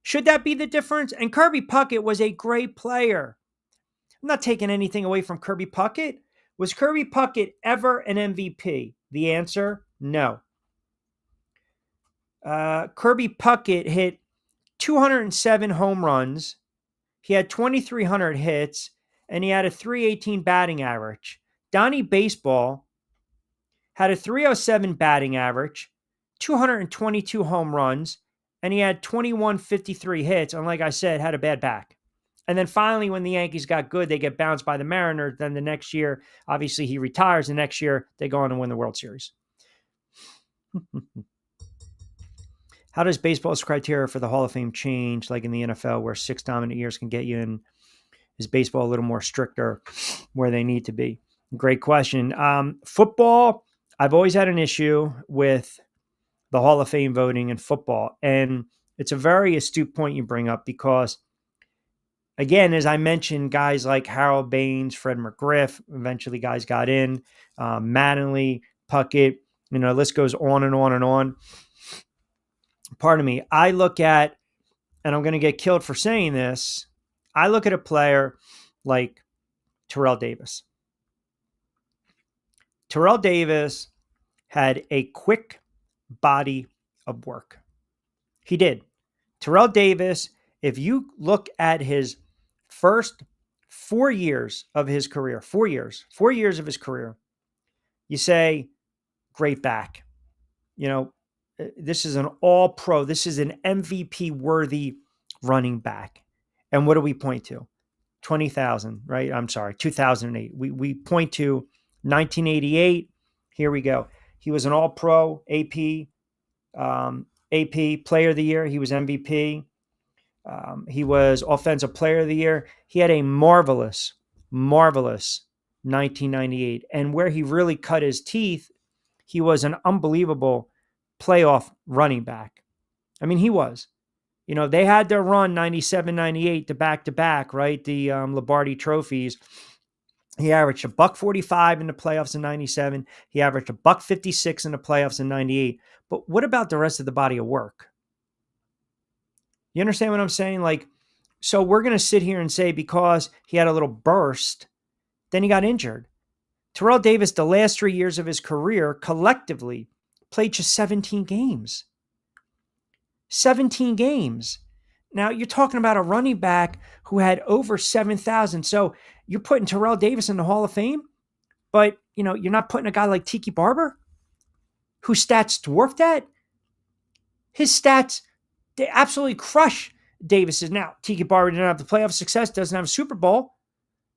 Should that be the difference? And Kirby Puckett was a great player. I'm not taking anything away from Kirby Puckett. Was Kirby Puckett ever an MVP? The answer, no. Kirby Puckett hit 207 home runs. He had 2,300 hits, and he had a .318 batting average. Donnie Baseball had a 307 batting average, 222 home runs, and he had 2153 hits. And like I said, had a bad back. And then finally, when the Yankees got good, they get bounced by the Mariners. Then the next year, obviously he retires. The next year, they go on and win the World Series. How does baseball's criteria for the Hall of Fame change, like in the NFL, where 6 dominant years can get you in? Is baseball a little more stricter where they need to be? Great question. Football, I've always had an issue with the Hall of Fame voting in football. And it's a very astute point you bring up because, again, as I mentioned, guys like Harold Baines, Fred McGriff, eventually guys got in, Mattingly, Puckett, the list goes on and on and on. Pardon me. I look at, and I'm going to get killed for saying this, I look at a player like Terrell Davis. Terrell Davis had a quick body of work. He did. Terrell Davis, if you look at his first 4 years of his career, 4 years of his career, you say, great back. This is an all-pro. This is an MVP-worthy running back. And what do we point to? 20,000, right? I'm sorry, 2008. We point to 1988. Here we go. He was an all-pro AP player of the year. He was MVP. He was offensive player of the year. He had a marvelous 1998. And where he really cut his teeth, he was an unbelievable playoff running back. I mean, he was. They had their run 97, 98 to back-to-back, right? The Lombardi trophies. He averaged $145 in the playoffs in 97. He averaged $156 in the playoffs in 98. But what about the rest of the body of work? You understand what I'm saying? So we're going to sit here and say because he had a little burst, then he got injured. Terrell Davis, the last 3 years of his career, collectively played just 17 games. 17 games. Now, you're talking about a running back who had over 7,000. So you're putting Terrell Davis in the Hall of Fame, but, you're not putting a guy like Tiki Barber, whose stats dwarf that. His stats, they absolutely crush Davis's. Now, Tiki Barber didn't have the playoff success, doesn't have a Super Bowl.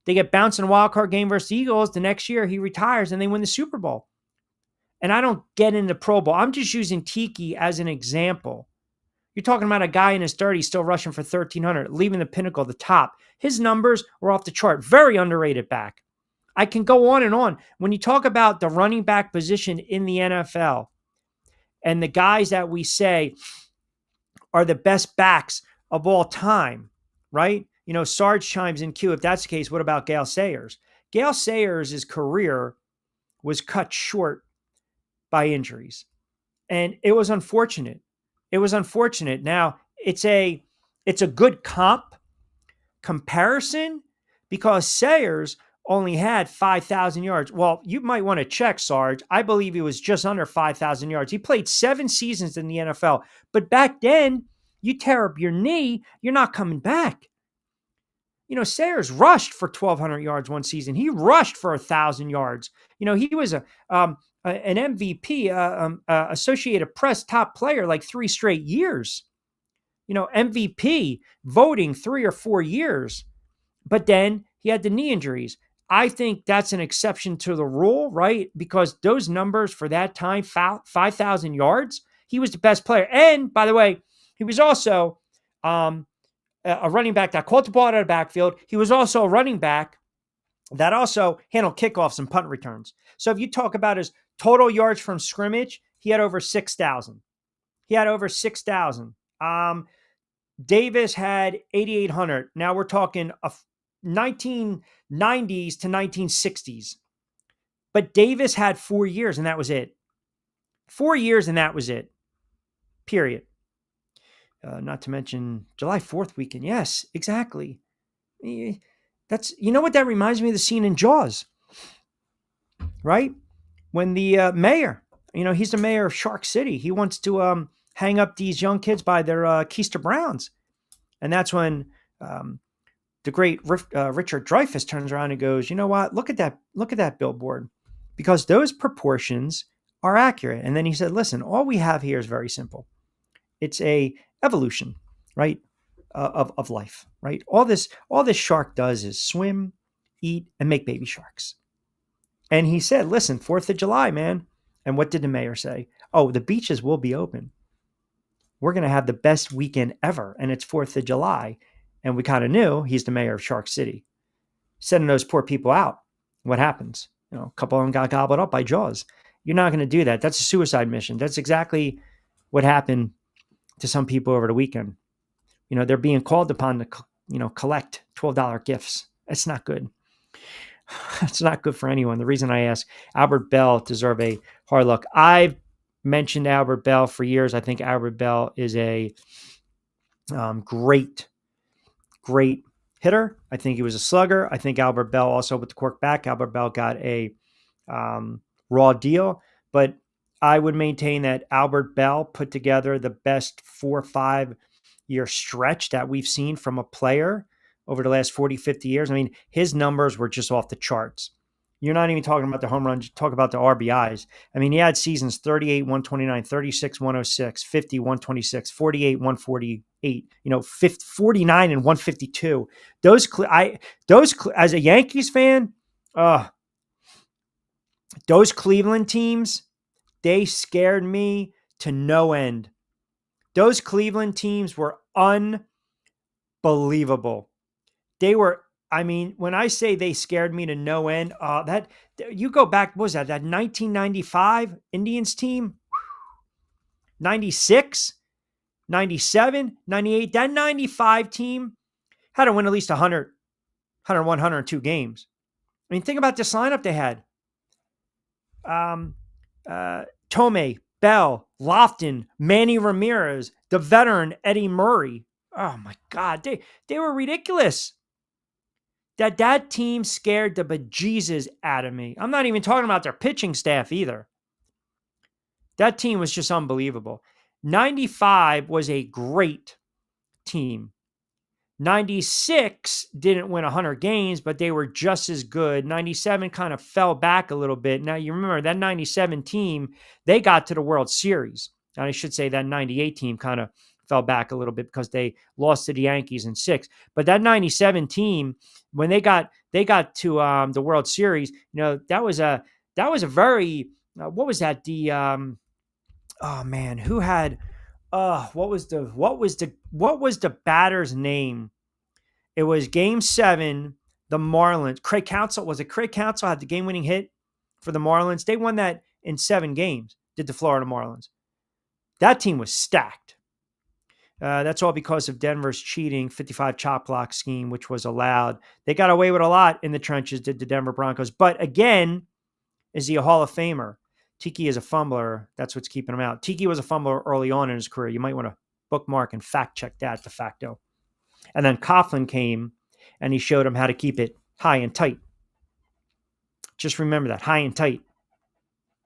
They get bounced in a wild card game versus the Eagles. The next year, he retires and they win the Super Bowl. And I don't get into Pro Bowl. I'm just using Tiki as an example. You're talking about a guy in his 30s still rushing for 1,300, leaving the pinnacle, the top. His numbers were off the chart. Very underrated back. I can go on and on. When you talk about the running back position in the NFL and the guys that we say are the best backs of all time, right? Sarge chimes in Q. If that's the case, what about Gale Sayers? Gale Sayers' career was cut short by injuries. And it was unfortunate. Now, it's a good comparison because Sayers only had 5,000 yards. Well, you might want to check Sarge. I believe he was just under 5,000 yards. He played 7 seasons in the NFL. But back then, you tear up your knee, you're not coming back. Sayers rushed for 1,200 yards one season. He rushed for 1,000 yards. He was an MVP, Associated Press top player like 3 straight years. MVP voting 3 or 4 years. But then he had the knee injuries. I think that's an exception to the rule, right? Because those numbers for that time, 5,000 yards, he was the best player. And by the way, he was also a running back that caught the ball out of the backfield. He was also a running back that also handled kickoffs and punt returns. So if you talk about his total yards from scrimmage, he had over 6,000. Davis had 8,800. Now we're talking 1990s to 1960s. But Davis had 4 years and that was it. 4 years and that was it. Period. Not to mention July 4th weekend. Yes, exactly. That's, what that reminds me of the scene in Jaws, right? When the mayor, he's the mayor of Shark City. He wants to hang up these young kids by their Keister Browns. And that's when the great Richard Dreyfuss turns around and goes, you know what? Look at that billboard. Because those proportions are accurate. And then he said, listen, all we have here is very simple. It's a evolution, right? Of life, right? All this shark does is swim, eat, and make baby sharks. And he said, listen, 4th of July, man. And what did the mayor say? Oh, the beaches will be open. We're going to have the best weekend ever. And it's 4th of July. And we kind of knew he's the mayor of Shark City. Sending those poor people out. What happens? You know, a couple of them got gobbled up by Jaws. You're not going to do that. That's a suicide mission. That's exactly what happened to some people over the weekend. You know, they're being called upon to, collect $12 gifts. It's not good. It's not good for anyone. The reason I ask Albert Bell deserve a hard look. I've mentioned Albert Bell for years. I think Albert Bell is a great hitter. I think he was a slugger. I think Albert Bell also with the cork back. Albert Bell got a raw deal, but I would maintain that Albert Bell put together the best 4 or 5 year stretch that we've seen from a player over the last 40, 50 years. I mean, his numbers were just off the charts. You're not even talking about the home runs, talk about the RBIs. I mean, he had seasons 38, 129, 36, 106, 50, 126, 48, 148, 49 and 152. As a Yankees fan, those Cleveland teams, they scared me to no end. Those Cleveland teams were unbelievable. They were, I mean, when I say they scared me to no end, that you go back, what was that 1995 Indians team? 96, 97, 98, that 95 team had to win at least 100, 101, 102 games. I mean, think about this lineup they had. Tomei, Bell, Lofton, Manny Ramirez, the veteran Eddie Murray. Oh my God, they were ridiculous. That team scared the bejesus out of me. I'm not even talking about their pitching staff either. That team was just unbelievable. 95 was a great team. 96 didn't win 100 games, but they were just as good. 97 kind of fell back a little bit. Now, you remember that 97 team, they got to the World Series. And I should say that 98 team kind of fell back a little bit because they lost to the Yankees in 6. But that 97 team, when they got to the World Series, that was a very what was that? Who had what was the batter's name? It was Game 7, the Marlins. Craig Counsell had the game-winning hit for the Marlins. They won that in 7 games. Did the Florida Marlins? That team was stacked. That's all because of Denver's cheating 55 chop block scheme, which was allowed. They got away with a lot in the trenches, did the Denver Broncos. But again, is he a Hall of Famer? Tiki is a fumbler. That's what's keeping him out. Tiki was a fumbler early on in his career. You might want to bookmark and fact check that de facto. And then Coughlin came and he showed him how to keep it high and tight. Just remember that, high and tight,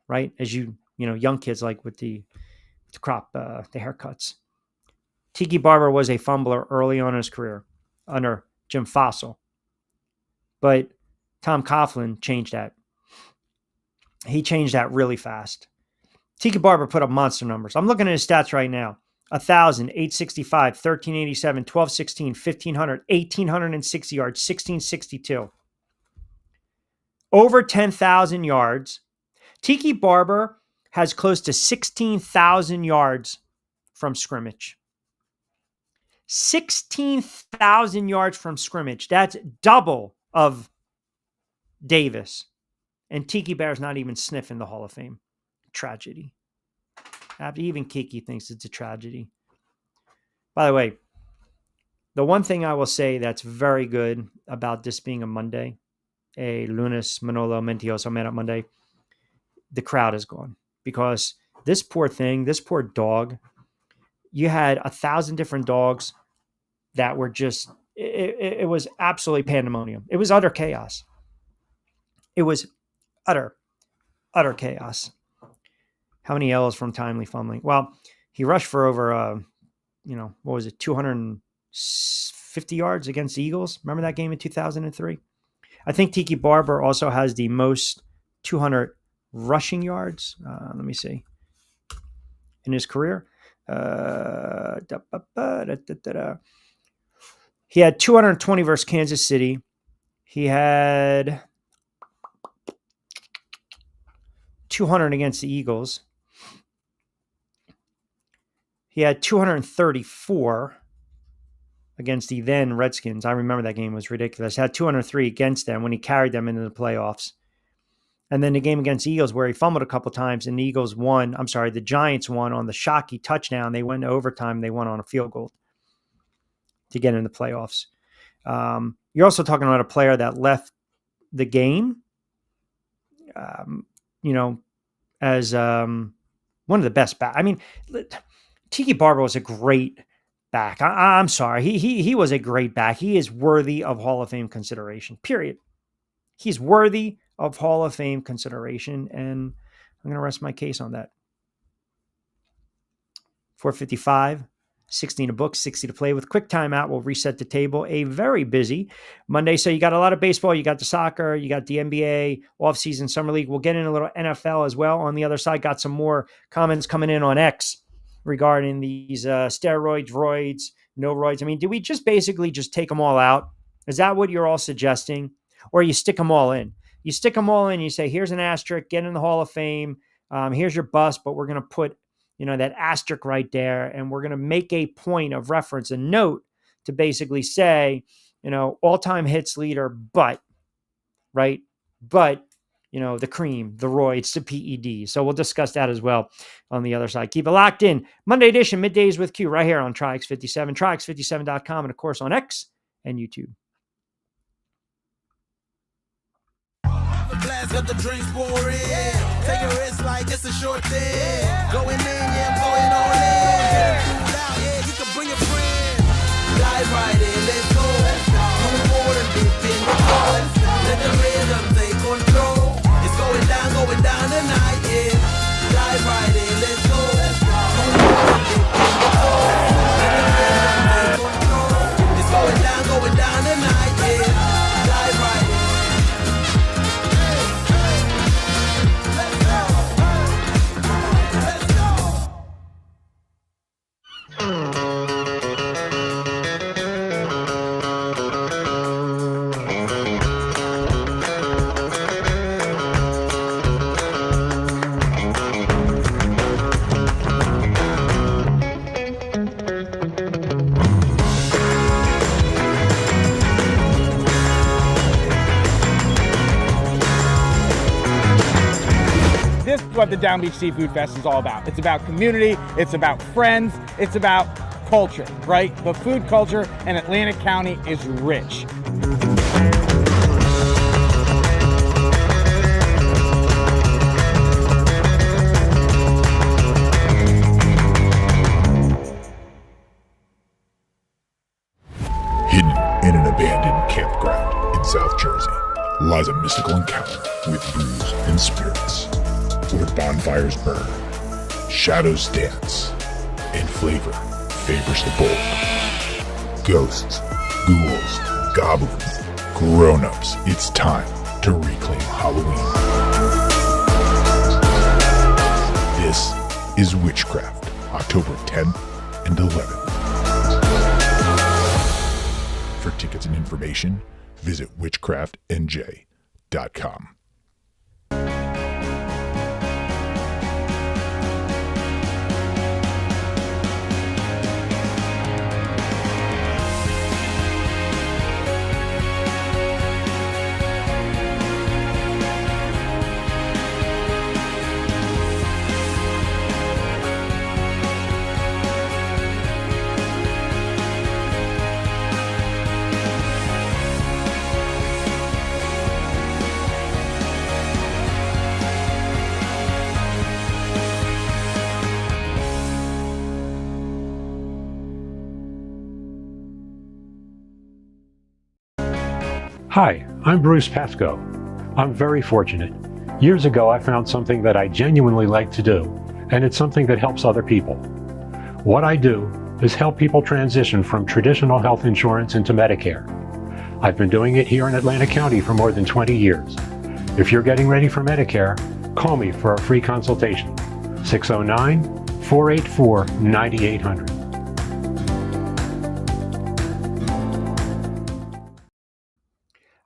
right? As young kids like with the crop, the haircuts. Tiki Barber was a fumbler early on in his career under Jim Fossil. But Tom Coughlin changed that. He changed that really fast. Tiki Barber put up monster numbers. I'm looking at his stats right now. 1,000, 865, 1387, 1216, 1,500, 1,860 yards, 1662. Over 10,000 yards. Tiki Barber has close to 16,000 yards from scrimmage. 16,000 yards from scrimmage. That's double of Davis. And Tiki Bear's not even sniffing the Hall of Fame. Tragedy. Even Kiki thinks it's a tragedy. By the way, the one thing I will say that's very good about this being a Monday, a Lunes, Manolo, Mentiroso Man Up Monday, the crowd is gone. Because this poor dog, you had 1,000 different dogs that were just, it was absolutely pandemonium. It was utter chaos. It was utter chaos. How many L's from timely fumbling? Well, he rushed for over, 250 yards against the Eagles. Remember that game in 2003? I think Tiki Barber also has the most 200 rushing yards. Let me see. In his career, he had 220 versus Kansas City. He had 200 against the Eagles. He had 234 against the then Redskins. I remember that game was ridiculous. He had 203 against them when he carried them into the playoffs. And then the game against the Eagles where he fumbled a couple times and the Eagles won. The Giants won on the shocky touchdown. They went to overtime. They won on a field goal to get in the playoffs. You're also talking about a player that left the game, as one of the best back. I mean, Tiki Barber was a great back. I'm sorry. He was a great back. He is worthy of Hall of Fame consideration, period. He's worthy of Hall of Fame consideration, and I'm going to rest my case on that. 4:55, 16 to book, 60 to play with. Quick timeout. We'll reset the table. A very busy Monday. So you got a lot of baseball. You got the soccer. You got the NBA, off-season, summer league. We'll get in a little NFL as well. On the other side, got some more comments coming in on X regarding these steroids, roids, no roids. I mean, do we just basically just take them all out? Is that what you're all suggesting? Or you stick them all in? You stick them all in, you say, here's an asterisk, get in the Hall of Fame. Here's your bust, but we're going to put, that asterisk right there. And we're going to make a point of reference, a note to basically say, all-time hits leader, but, right? But, the cream, the roids, the PED. So we'll discuss that as well on the other side. Keep it locked in. Monday edition, Middays with Q, right here on Triax57, Triax57.com, and of course on X and YouTube. Glass got the drinks pouring. Take a risk like it's a short thing. Going in, yeah, I'm going all in. Get it cool out, yeah, you can bring a friend. Dive right in, let's go. Move forward and dip in the flow. Let the rhythm take control. It's going down tonight, yeah. Dive right in, let's go. Move forward and dip in the flow. Let the rhythm take control. It's going down tonight, yeah. Dive right in. This is what the Down Beach Seafood Fest is all about. It's about community, it's about friends, it's about culture, right? The food culture in Atlantic County is rich. Hidden in an abandoned campground in South Jersey lies a mystical encounter with brews and spirits, where bonfires burn, shadows dance, and flavor favors the bold. Ghosts, ghouls, goblins, grown-ups, it's time to reclaim Halloween. This is Witchcraft, October 10th and 11th. For tickets and information, visit witchcraftnj.com. Hi, I'm Bruce Pascoe. I'm very fortunate. Years ago, I found something that I genuinely like to do, and it's something that helps other people. What I do is help people transition from traditional health insurance into Medicare. I've been doing it here in Atlantic County for more than 20 years. If you're getting ready for Medicare, call me for a free consultation. 609-484-9800.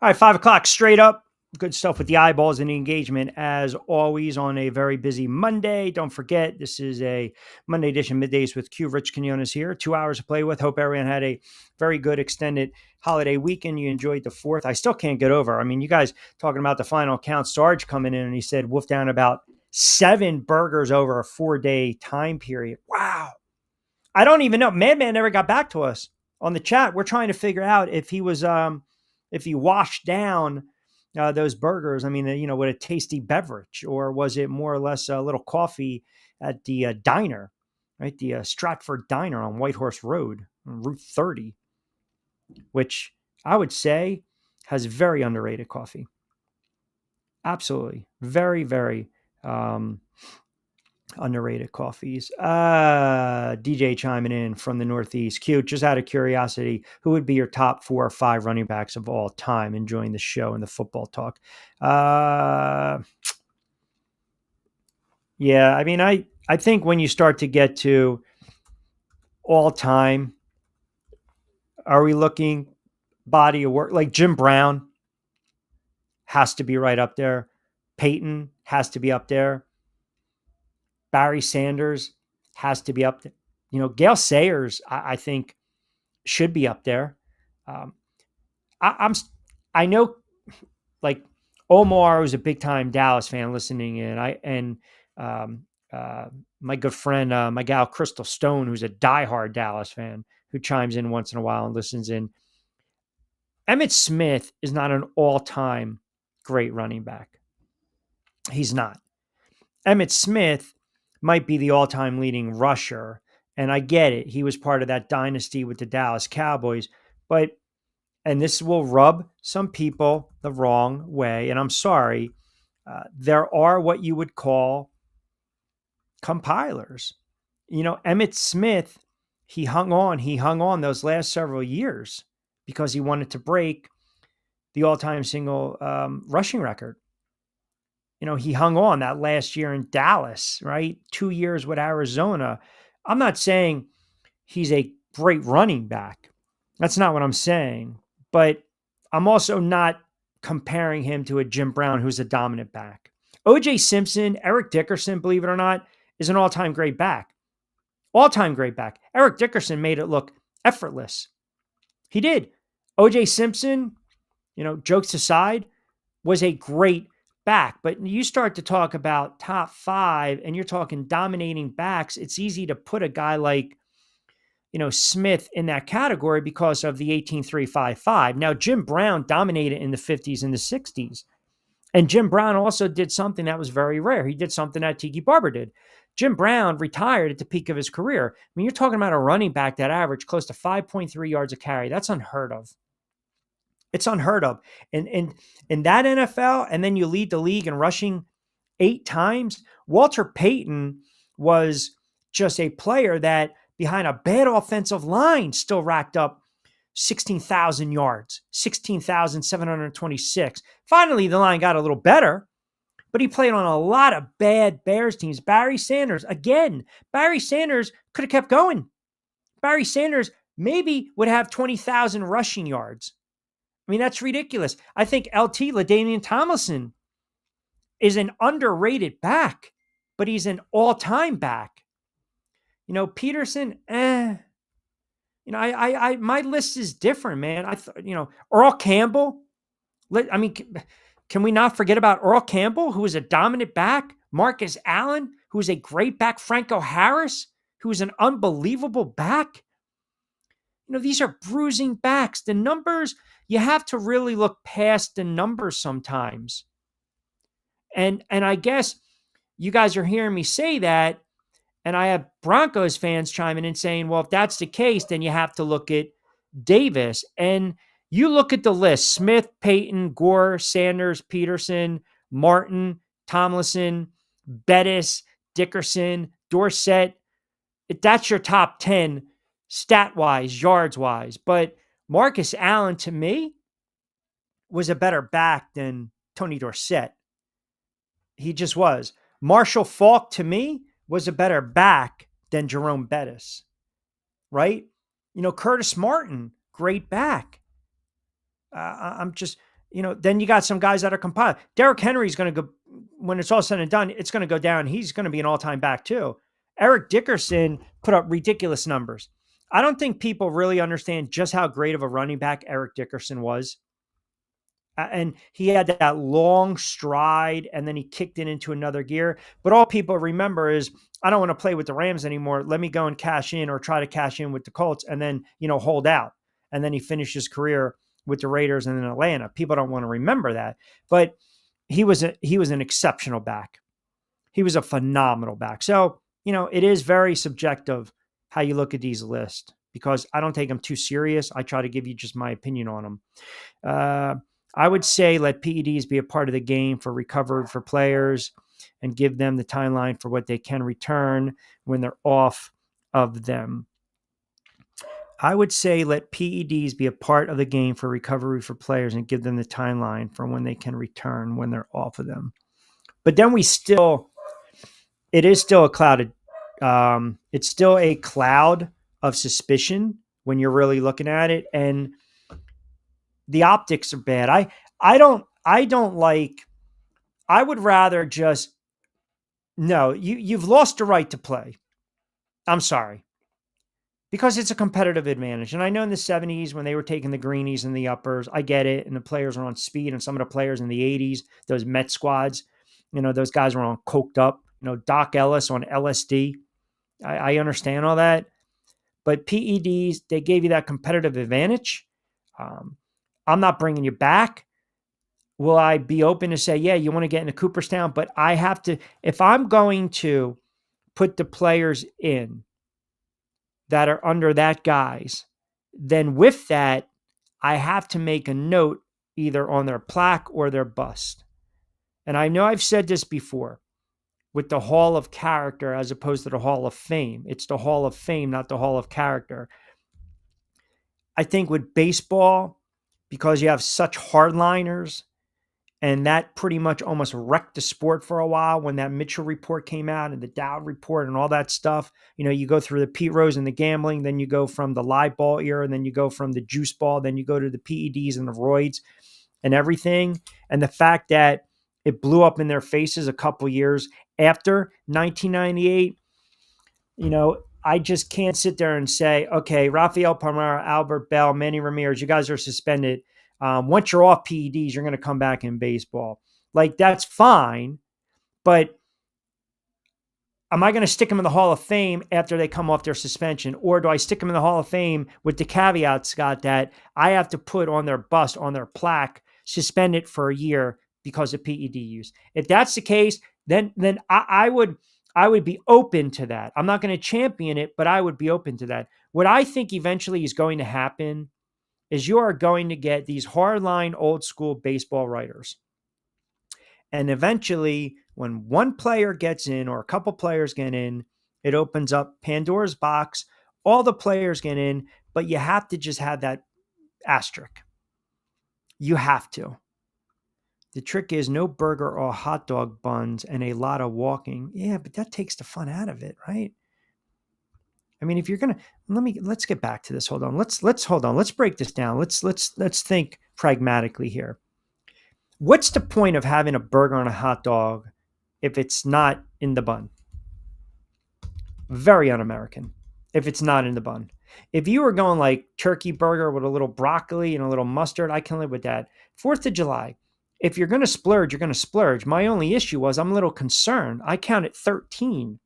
All right, 5 o'clock straight up. Good stuff with the eyeballs and the engagement as always on a very busy Monday. Don't forget, this is a Monday edition Middays with Q. Rich Quinones here. 2 hours to play with. Hope everyone had a very good extended holiday weekend. You enjoyed the 4th. I still can't get over. I mean, you guys talking about the final count. Sarge coming in and he said wolf down about 7 burgers over a 4-day time period. Wow. I don't even know. Madman never got back to us on the chat. We're trying to figure out if he was, if he washed down those burgers, I mean, with a tasty beverage, or was it more or less a little coffee at the diner, right? The Stratford Diner on Whitehorse Road, on Route 30, which I would say has very underrated coffee. Absolutely. Very, very underrated coffees. DJ chiming in from the Northeast. Cute. Just out of curiosity, who would be your top 4 or 5 running backs of all time enjoying the show and the football talk? Yeah, I mean, I think when you start to get to all time, are we looking body of work? Like Jim Brown has to be right up there. Peyton has to be up there. Barry Sanders has to be up there. Gale Sayers, I think, should be up there. I know, like Omar was a big time Dallas fan listening in. My good friend, my gal Crystal Stone, who's a diehard Dallas fan, who chimes in once in a while and listens in. Emmitt Smith is not an all-time great running back. He's not. Emmitt Smith might be the all-time leading rusher. And I get it. He was part of that dynasty with the Dallas Cowboys. But, and this will rub some people the wrong way, and I'm sorry, there are what you would call compilers. Emmitt Smith, he hung on those last several years because he wanted to break the all-time single rushing record. He hung on that last year in Dallas, right? 2 years with Arizona. I'm not saying he's a great running back. That's not what I'm saying. But I'm also not comparing him to a Jim Brown who's a dominant back. O.J. Simpson, Eric Dickerson, believe it or not, is an all-time great back. All-time great back. Eric Dickerson made it look effortless. He did. O.J. Simpson, jokes aside, was a great back. But you start to talk about top 5 and you're talking dominating backs, it's easy to put a guy like, Smith in that category because of the 18-3-5-5. Now, Jim Brown dominated in the 50s and the 60s. And Jim Brown also did something that was very rare. He did something that Tiki Barber did. Jim Brown retired at the peak of his career. I mean, you're talking about a running back that averaged close to 5.3 yards a carry. That's unheard of. It's unheard of. And in that NFL, and then you lead the league in rushing 8 times. Walter Payton was just a player that behind a bad offensive line still racked up 16,000 yards, 16,726. Finally, the line got a little better, but he played on a lot of bad Bears teams. Barry Sanders, again, Barry Sanders could have kept going. Barry Sanders maybe would have 20,000 rushing yards. I mean, that's ridiculous. I think LT, LaDainian Tomlinson, is an underrated back, but he's an all-time back. Peterson, my list is different, man. Earl Campbell. Can we not forget about Earl Campbell, who was a dominant back? Marcus Allen, who was a great back. Franco Harris, who was an unbelievable back. These are bruising backs. The numbers, you have to really look past the numbers sometimes. And I guess you guys are hearing me say that, and I have Broncos fans chiming in saying, well, if that's the case, then you have to look at Davis. And you look at the list: Smith, Payton, Gore, Sanders, Peterson, Martin, Tomlinson, Bettis, Dickerson, Dorsett. That's your top 10 stat-wise, yards-wise. But Marcus Allen, to me, was a better back than Tony Dorsett. He just was. Marshall Faulk, to me, was a better back than Jerome Bettis, right? Curtis Martin, great back. I'm just, then you got some guys that are compiled. Derrick Henry's going to go, when it's all said and done, it's going to go down. He's going to be an all-time back too. Eric Dickerson put up ridiculous numbers. I don't think people really understand just how great of a running back Eric Dickerson was. And he had that long stride, and then he kicked it into another gear. But all people remember is, I don't want to play with the Rams anymore. Let me go and cash in, or try to cash in with the Colts, and then, hold out. And then he finished his career with the Raiders and in Atlanta. People don't want to remember that. But he was an exceptional back. He was a phenomenal back. So, it is very subjective how you look at these lists, because I don't take them too serious. I try to give you just my opinion on them. I would say let PEDs be a part of the game for recovery for players, and give them the timeline for what they can return when they're off of them. I would say let PEDs be a part of the game for recovery for players, and give them the timeline for when they can return when they're off of them. But then it is still a clouded, it's still a cloud of suspicion when you're really looking at it. And the optics are bad. I would rather just, no, you've lost the right to play. I'm sorry. Because it's a competitive advantage. And I know in the 70s when they were taking the greenies and the uppers, I get it. And the players were on speed, and some of the players in the 80s, those Met squads, those guys were on coked up, Doc Ellis on LSD. I understand all that. But PEDs, they gave you that competitive advantage. I'm not bringing you back. Will I be open to say, yeah, you want to get into Cooperstown? But I have to, if I'm going to put the players in that are under that guise, then with that, I have to make a note either on their plaque or their bust. And I know I've said this before with the Hall of Character as opposed to the Hall of Fame. It's the Hall of Fame, not the Hall of Character. I think with baseball, because you have such hardliners, and that pretty much almost wrecked the sport for a while when that Mitchell report came out and the Dowd report and all that stuff. You go through the Pete Rose and the gambling, then you go from the live ball era, and then you go from the juice ball, then you go to the PEDs and the roids and everything. And the fact that it blew up in their faces a couple years after 1998, I just can't sit there and say, okay, Rafael Palmeiro, Albert Bell, Manny Ramirez, you guys are suspended. Once you're off PEDs, you're going to come back in baseball. Like, that's fine. But am I going to stick them in the Hall of Fame after they come off their suspension? Or do I stick them in the Hall of Fame with the caveat, Scott, that I have to put on their bust, on their plaque, suspended for a year because of PED use? If that's the case, then I would be open to that. I'm not going to champion it, but I would be open to that. What I think eventually is going to happen is you are going to get these hardline old school baseball writers. And eventually, when one player gets in or a couple players get in, it opens up Pandora's box. All the players get in, but you have to just have that asterisk. You have to. The trick is no burger or hot dog buns and a lot of walking. Yeah, but that takes the fun out of it, right? I mean, if you're going to, let's get back to this. Hold on. Let's hold on. Let's break this down. Let's think pragmatically here. What's the point of having a burger and a hot dog if it's not in the bun? Very un-American if it's not in the bun. If you were going like turkey burger with a little broccoli and a little mustard, I can live with that. 4th of July. If you're going to splurge, you're going to splurge. My only issue was I'm a little concerned. I counted 13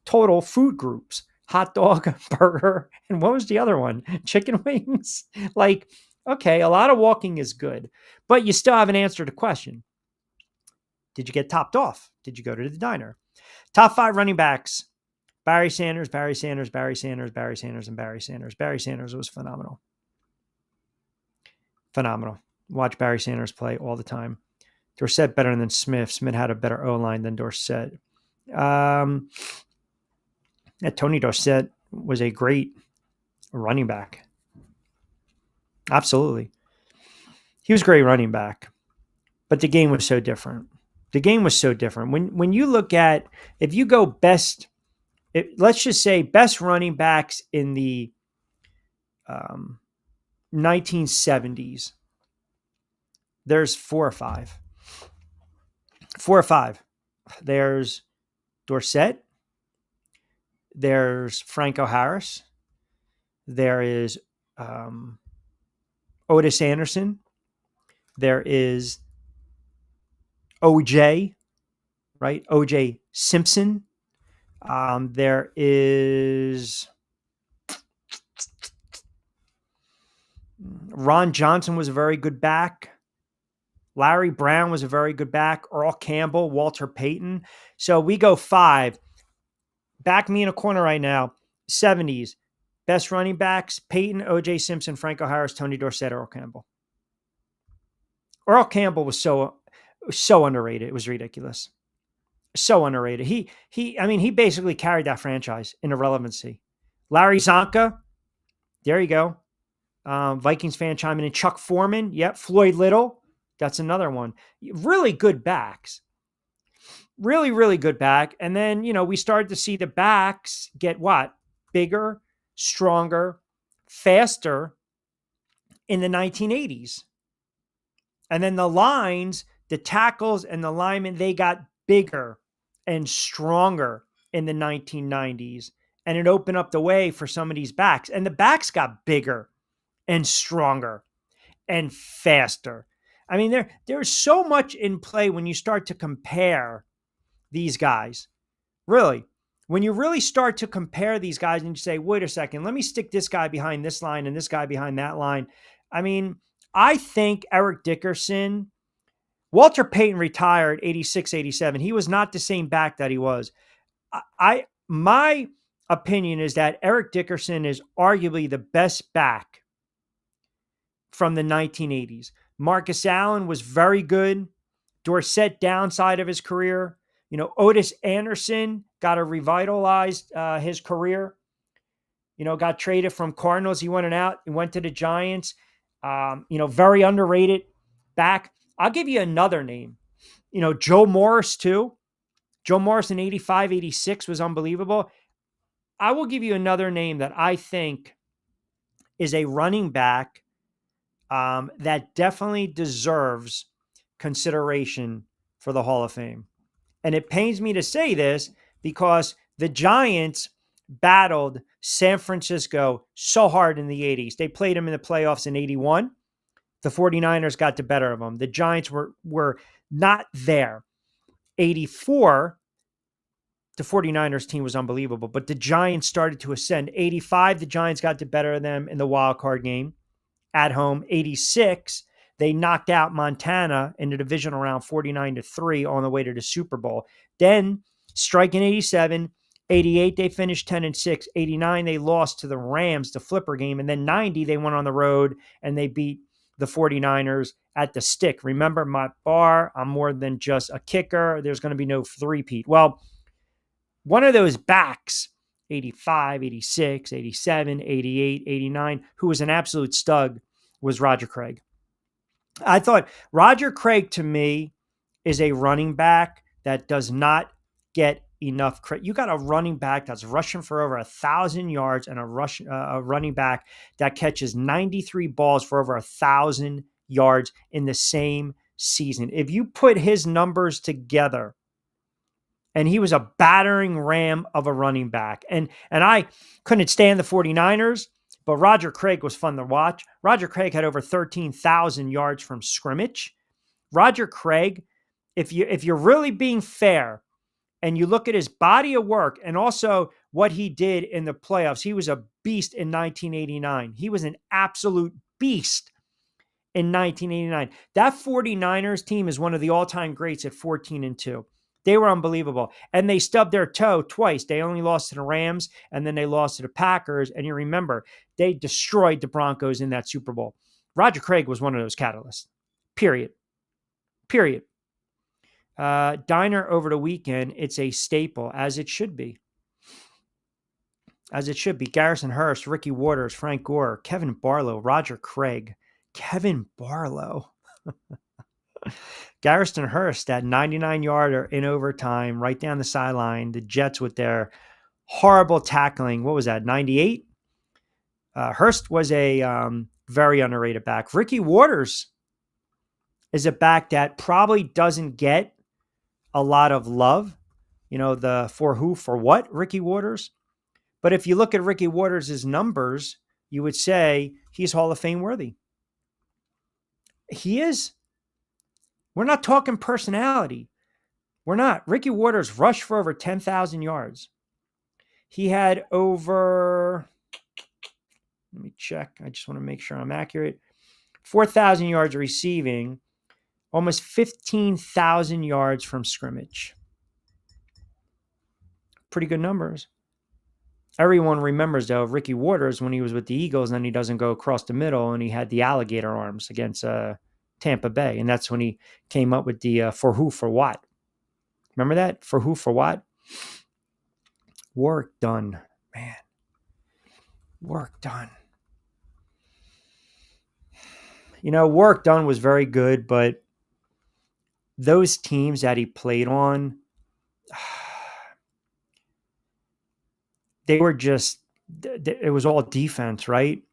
total food groups: hot dog, burger, and what was the other one? Chicken wings. Like, okay, a lot of walking is good, but you still haven't answered the question. Did you get topped off? Did you go to the diner? Top 5 running backs: Barry Sanders, Barry Sanders, Barry Sanders, Barry Sanders, and Barry Sanders. Barry Sanders was phenomenal. Phenomenal. Watch Barry Sanders play all the time. Dorsett better than Smith. Smith had a better O-line than Dorsett. Tony Dorsett was a great running back. Absolutely. He was a great running back, but the game was so different. The game was so different. When you look at, if you go let's just say best running backs in the 1970s, there's 4 or 5. 4 or 5. There's Dorsett. There's Franco Harris. There is Otis Anderson. There is OJ, right? OJ Simpson. There is Ron Johnson was a very good back. Larry Brown was a very good back. Earl Campbell, Walter Payton. So we go 5. Back me in a corner right now. 70s. Best running backs, Peyton, O.J. Simpson, Franco Harris, Tony Dorsett, Earl Campbell. Earl Campbell was so underrated. It was ridiculous. So underrated. He basically carried that franchise in irrelevancy. Larry Zonka. There you go. Vikings fan chiming in. Chuck Foreman. Yep. Floyd Little. That's another one. Really good backs. Really, really good back. And then, we started to see the backs get what? Bigger, stronger, faster in the 1980s. And then the lines, the tackles and the linemen, they got bigger and stronger in the 1990s. And it opened up the way for some of these backs. And the backs got bigger and stronger and faster. I mean, there's so much in play when you start to compare these guys. Really, when you really start to compare these guys and you say, wait a second, let me stick this guy behind this line and this guy behind that line. I mean, I think Eric Dickerson, Walter Payton retired 86, 87. He was not the same back that he was. My opinion is that Eric Dickerson is arguably the best back from the 1980s. Marcus Allen was very good. Dorsett downside of his career. Otis Anderson got to revitalize his career. Got traded from Cardinals. He went out. He went to the Giants. Very underrated back. I'll give you another name. Joe Morris too. Joe Morris in 85, 86 was unbelievable. I will give you another name that I think is a running back that definitely deserves consideration for the Hall of Fame. And it pains me to say this because the Giants battled San Francisco so hard in the 80s. They played them in the playoffs in 81. The 49ers got the better of them. The Giants were not there. 84, the 49ers team was unbelievable, but the Giants started to ascend. 85, the Giants got the better of them in the wild card game at home. 86, they knocked out Montana in the divisional round 49-3 on the way to the Super Bowl. Then strike in 87, 88, they finished 10-6. 89, they lost to the Rams, the flipper game. And then 90, they went on the road and they beat the 49ers at the stick. Remember my bar, I'm more than just a kicker. There's going to be no three-peat. Well, one of those backs, 85, 86, 87, 88, 89, who was an absolute stud, was Roger Craig. I thought Roger Craig, to me, is a running back that does not get enough credit. You got a running back that's rushing for over 1,000 yards and a running back that catches 93 balls for over 1,000 yards in the same season. If you put his numbers together, and he was a battering ram of a running back. And I couldn't stand the 49ers, but Roger Craig was fun to watch. Roger Craig had over 13,000 yards from scrimmage. Roger Craig, if you're really being fair and you look at his body of work and also what he did in the playoffs, he was a beast in 1989. He was an absolute beast in 1989. That 49ers team is one of the all-time greats at 14-2. They were unbelievable. And they stubbed their toe twice. They only lost to the Rams, and then they lost to the Packers. And you remember, they destroyed the Broncos in that Super Bowl. Roger Craig was one of those catalysts. Period. Diner over the weekend, it's a staple, as it should be. As it should be. Garrison Hurst, Ricky Waters, Frank Gore, Kevin Barlow, Roger Craig. Kevin Barlow. Garrison Hurst, that 99-yarder in overtime, right down the sideline. The Jets with their horrible tackling. What was that, 98? Hurst was a very underrated back. Ricky Waters is a back that probably doesn't get a lot of love. You know, the for who, for what, Ricky Waters. But if you look at Ricky Waters' numbers, you would say he's Hall of Fame worthy. He is. We're not talking personality. We're not. Ricky Waters rushed for over 10,000 yards. He had over, let me check. I just want to make sure I'm accurate. 4,000 yards receiving, almost 15,000 yards from scrimmage. Pretty good numbers. Everyone remembers, though, Ricky Waters when he was with the Eagles, and then he doesn't go across the middle, and he had the alligator arms against Tampa Bay. And that's when he came up with the for who, for what. Remember that? For who, for what? Work done, man. Work done. You know, work done was very good, but those teams that he played on, they were just, it was all defense, right?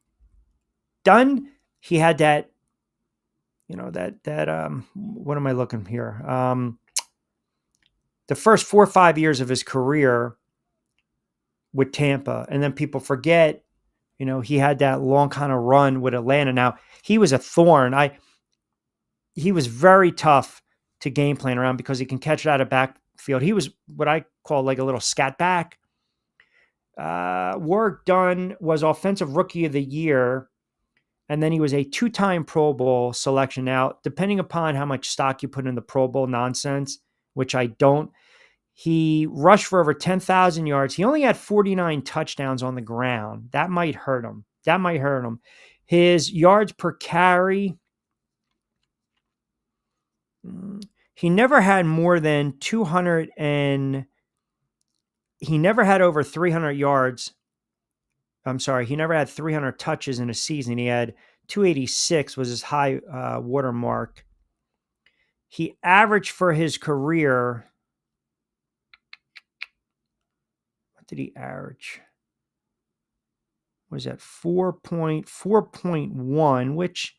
Dunn, he had that, you know, what am I looking here? The first 4 or 5 years of his career with Tampa, and then people forget, you know, he had that long kind of run with Atlanta. Now, he was a thorn. He was very tough to game plan around because he can catch it out of backfield. He was what I call like a little scat back. Work done was Offensive Rookie of the Year, and then he was a 2-time Pro Bowl selection. Now, depending upon how much stock you put in the Pro Bowl nonsense, which I don't, he rushed for over 10,000 yards. He only had 49 touchdowns on the ground. That might hurt him. His yards per carry, he never had more than 200 and he never had over 300 yards. I'm sorry. He never had 300 touches in a season. He had 286 was his high watermark. He averaged for his career. What did he average? What was that? 4.1, which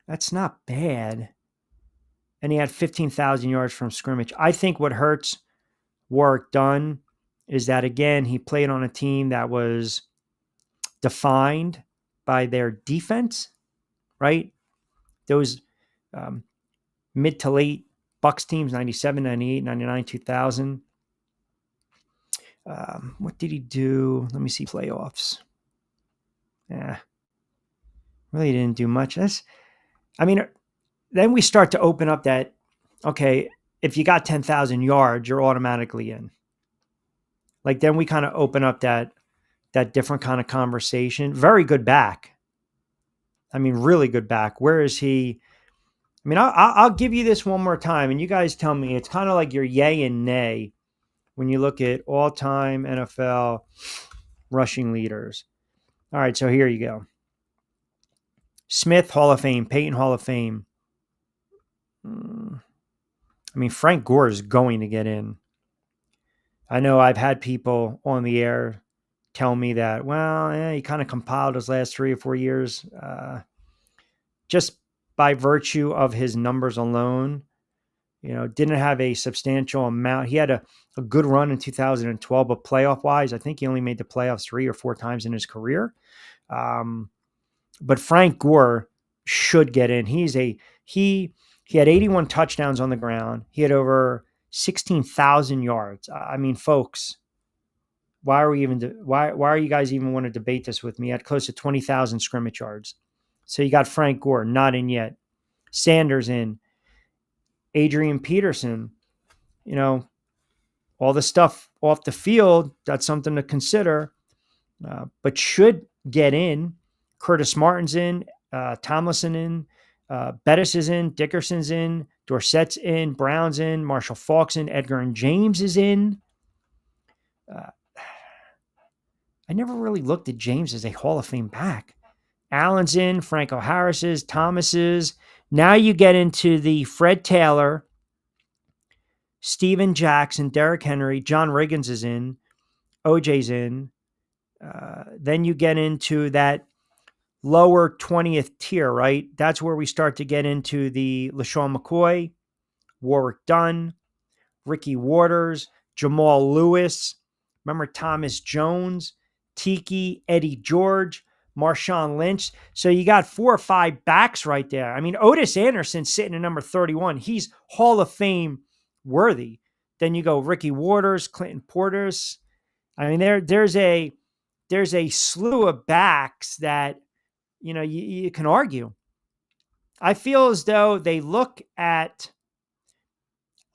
that's not bad. And he had 15,000 yards from scrimmage. I think what hurts Work done is that, again, he played on a team that was defined by their defense, right? Those mid to late Bucs teams, 97, 98, 99, 2000. What did he do? Let me see playoffs. Yeah, really didn't do much. Then we start to open up that, okay, if you got 10,000 yards, you're automatically in. Like, then we kind of open up that different kind of conversation. Very good back. I mean, really good back. Where is he? I mean, I'll give you this one more time, and you guys tell me. It's kind of like your yay and nay when you look at all-time NFL rushing leaders. All right, so here you go. Smith, Hall of Fame. Peyton, Hall of Fame. I mean, Frank Gore is going to get in. I know I've had people on the air tell me that, well, he kind of compiled his last 3 or 4 years. Just by virtue of his numbers alone, you know, didn't have a substantial amount. He had a good run in 2012, but playoff-wise, I think he only made the playoffs 3 or 4 times in his career. But Frank Gore should get in. He had 81 touchdowns on the ground. He had over 16,000 yards. I mean, folks, why are you guys even want to debate this with me? He had close to 20,000 scrimmage yards. So you got Frank Gore, not in yet. Sanders in. Adrian Peterson, you know, all the stuff off the field, that's something to consider, but should get in. Curtis Martin's in, Tomlinson in, Bettis is in, Dickerson's in, Dorsett's in, Brown's in, Marshall Faulk's in, Edgar and James is in. I never really looked at James as a Hall of Fame back. Allen's in, Franco Harris is, Thomas is, Now you get into the Fred Taylor, Steven Jackson, Derrick Henry, John Riggins is in, OJ's in. Then you get into that lower 20th tier, right? That's where we start to get into the LaShawn McCoy, Warwick Dunn, Ricky Waters, Jamal Lewis. Remember Thomas Jones, Tiki, Eddie George, Marshawn Lynch. So you got 4 or 5 backs right there. I mean, Otis Anderson sitting at number 31. He's Hall of Fame worthy. Then you go Ricky Waters, Clinton Portis. I mean, there's a slew of backs that, you can argue. I feel as though they look at,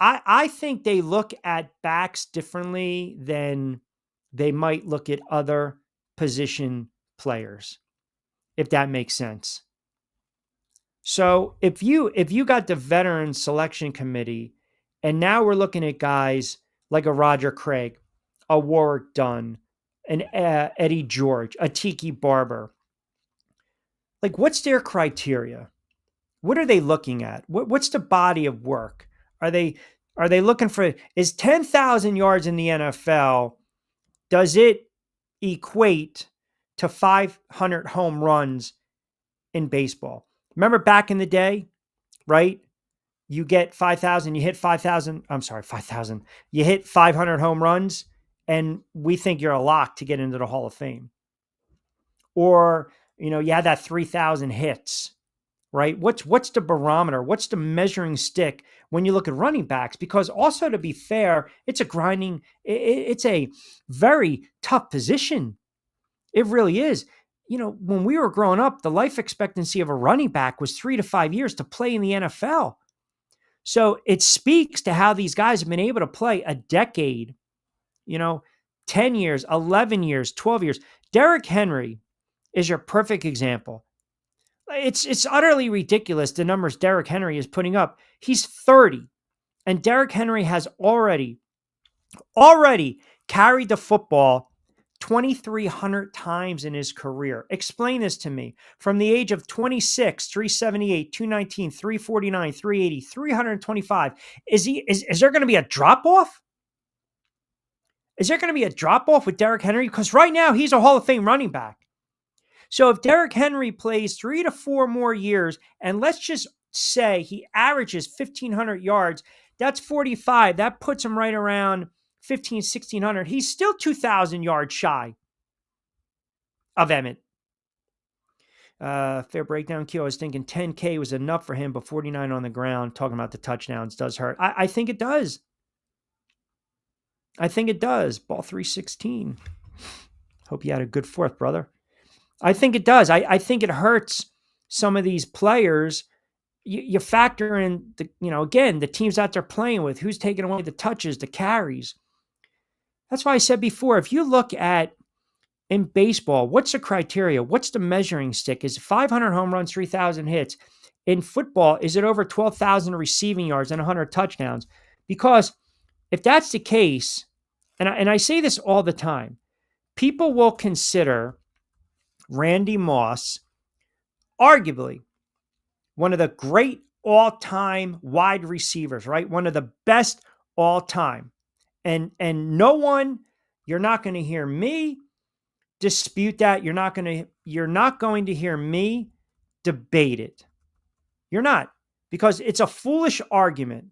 I think they look at backs differently than they might look at other position players, if that makes sense. So if you got the veteran selection committee, and now we're looking at guys like a Roger Craig, a Warwick Dunn, an Eddie George, a Tiki Barber, like what's their criteria? What are they looking at? What's the body of work? Are they looking for, is 10,000 yards in the NFL, does it equate to 500 home runs in baseball? Remember back in the day, right? You get 5,000, you hit 5,000, I'm sorry, 5,000. You hit 500 home runs and we think you're a lock to get into the Hall of Fame. Or, you had that 3,000 hits, right? What's the barometer? What's the measuring stick when you look at running backs? Because also, to be fair, it's it's a very tough position. It really is. When we were growing up, the life expectancy of a running back was 3 to 5 years to play in the NFL. So it speaks to how these guys have been able to play a decade, 10 years, 11 years, 12 years. Derrick Henry is your perfect example. It's utterly ridiculous the numbers Derrick Henry is putting up. He's 30, and Derrick Henry has already carried the football 2,300 times in his career. Explain this to me. From the age of 26, 378, 219, 349, 380, 325, is there going to be a drop-off? Is there going to be a drop-off with Derrick Henry? Because right now, he's a Hall of Fame running back. So if Derrick Henry plays 3 to 4 more years, and let's just say he averages 1,500 yards, that's 45. That puts him right around 1,600. He's still 2,000 yards shy of Emmett. Fair breakdown, Q. I was thinking 10K was enough for him, but 49 on the ground, talking about the touchdowns, does hurt. I think it does. I think it does. Ball 316. Hope you had a good fourth, brother. I think it does. I think it hurts some of these players. You factor in again, the teams out there playing with, who's taking away the touches, the carries. That's why I said before, if you look at in baseball, what's the criteria? What's the measuring stick? Is it 500 home runs, 3,000 hits? In football, is it over 12,000 receiving yards and 100 touchdowns? Because if that's the case, and I say this all the time, people will consider Randy Moss arguably one of the great all-time wide receivers, right? One of the best all-time. And no one, you're not going to hear me dispute that. You're not going to hear me debate it. You're not, because it's a foolish argument.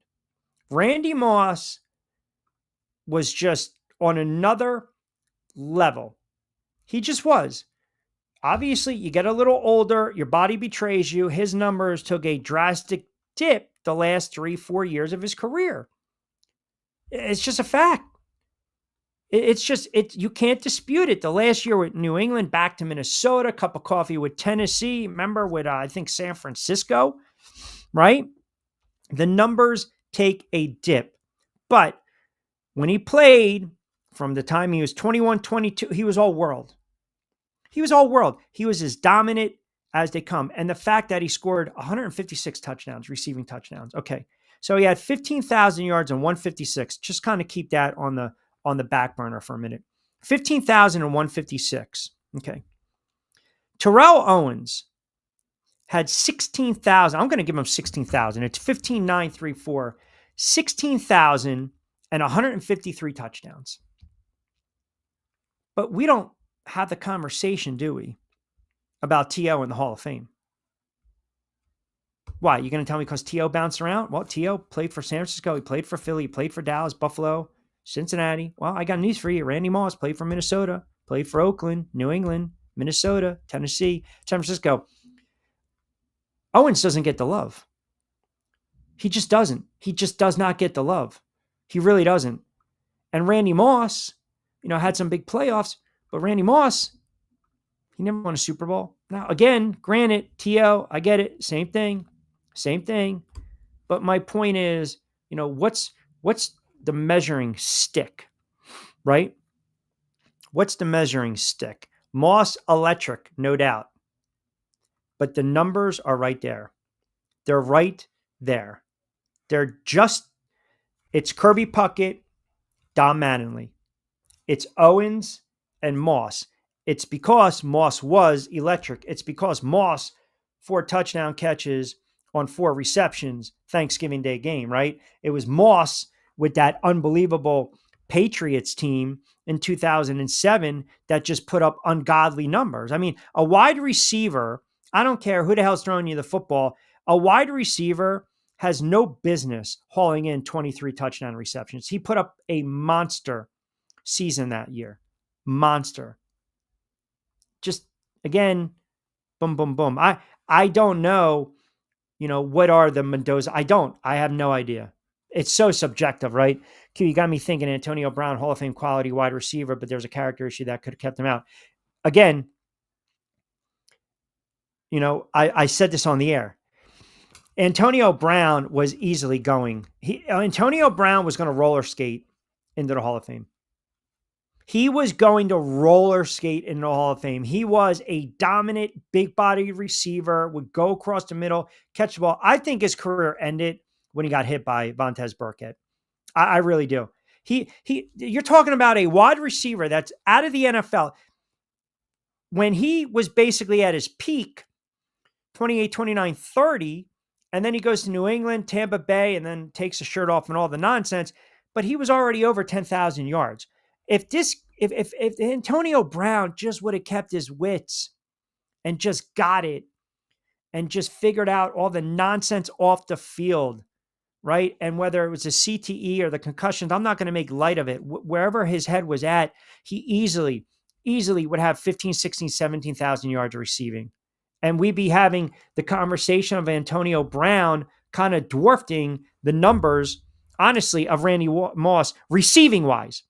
Randy Moss was just on another level. He just was. Obviously, you get a little older, your body betrays you. His numbers took a drastic dip the last 3-4 years of his career. It's just a fact. You can't dispute it. The last year with New England, back to Minnesota, cup of coffee with Tennessee, remember with, I think, San Francisco, right? The numbers take a dip. But when he played, from the time he was 21, 22, he was all world. He was all world. He was as dominant as they come. And the fact that he scored 156 touchdowns, receiving touchdowns. Okay. So he had 15,000 yards and 156. Just kind of keep that on the back burner for a minute. 15,000 and 156. Okay. Terrell Owens had 16,000. I'm going to give him 16,000. It's 15,934. 16,000 and 153 touchdowns. But we don't have the conversation, do we, about T.O. in the Hall of Fame? Why? You going to tell me because T.O. bounced around? Well, T.O. played for San Francisco. He played for Philly. He played for Dallas, Buffalo, Cincinnati. Well, I got news for you. Randy Moss played for Minnesota, played for Oakland, New England, Minnesota, Tennessee, San Francisco. Owens doesn't get the love. He just doesn't. He just does not get the love. He really doesn't. And Randy Moss, had some big playoffs, but Randy Moss, he never won a Super Bowl. Now, again, granted, T.O., I get it. Same thing. But my point is, what's the measuring stick, right? What's the measuring stick? Moss electric, no doubt. But the numbers are right there. They're right there. It's Kirby Puckett, Don Mattingly. It's Owens and Moss. It's because Moss was electric. It's because Moss, 4 touchdown catches on 4 receptions, Thanksgiving Day game, right? It was Moss with that unbelievable Patriots team in 2007 that just put up ungodly numbers. I mean, a wide receiver, I don't care who the hell's throwing you the football, a wide receiver has no business hauling in 23 touchdown receptions. He put up a monster season that year. Monster. Just, again, boom, boom, boom. I don't know, what are the Mendoza? I have no idea. It's so subjective, right? Q, you got me thinking Antonio Brown, Hall of Fame quality wide receiver, but there's a character issue that could have kept him out. Again, I said this on the air. Antonio Brown was easily going. Antonio Brown was going to roller skate into the Hall of Fame. He was going to roller skate in the Hall of Fame. He was a dominant, big-bodied receiver, would go across the middle, catch the ball. I think his career ended when he got hit by Vontaze Burkhead. I really do. You're talking about a wide receiver that's out of the NFL. When he was basically at his peak, 28, 29, 30, and then he goes to New England, Tampa Bay, and then takes the shirt off and all the nonsense, but he was already over 10,000 yards. If Antonio Brown just would have kept his wits and just got it and just figured out all the nonsense off the field, right? And whether it was a CTE or the concussions, I'm not going to make light of it. Wherever his head was at, he easily would have 15, 16, 17,000 yards receiving. And we'd be having the conversation of Antonio Brown kind of dwarfing the numbers, honestly, of Randy Moss receiving-wise.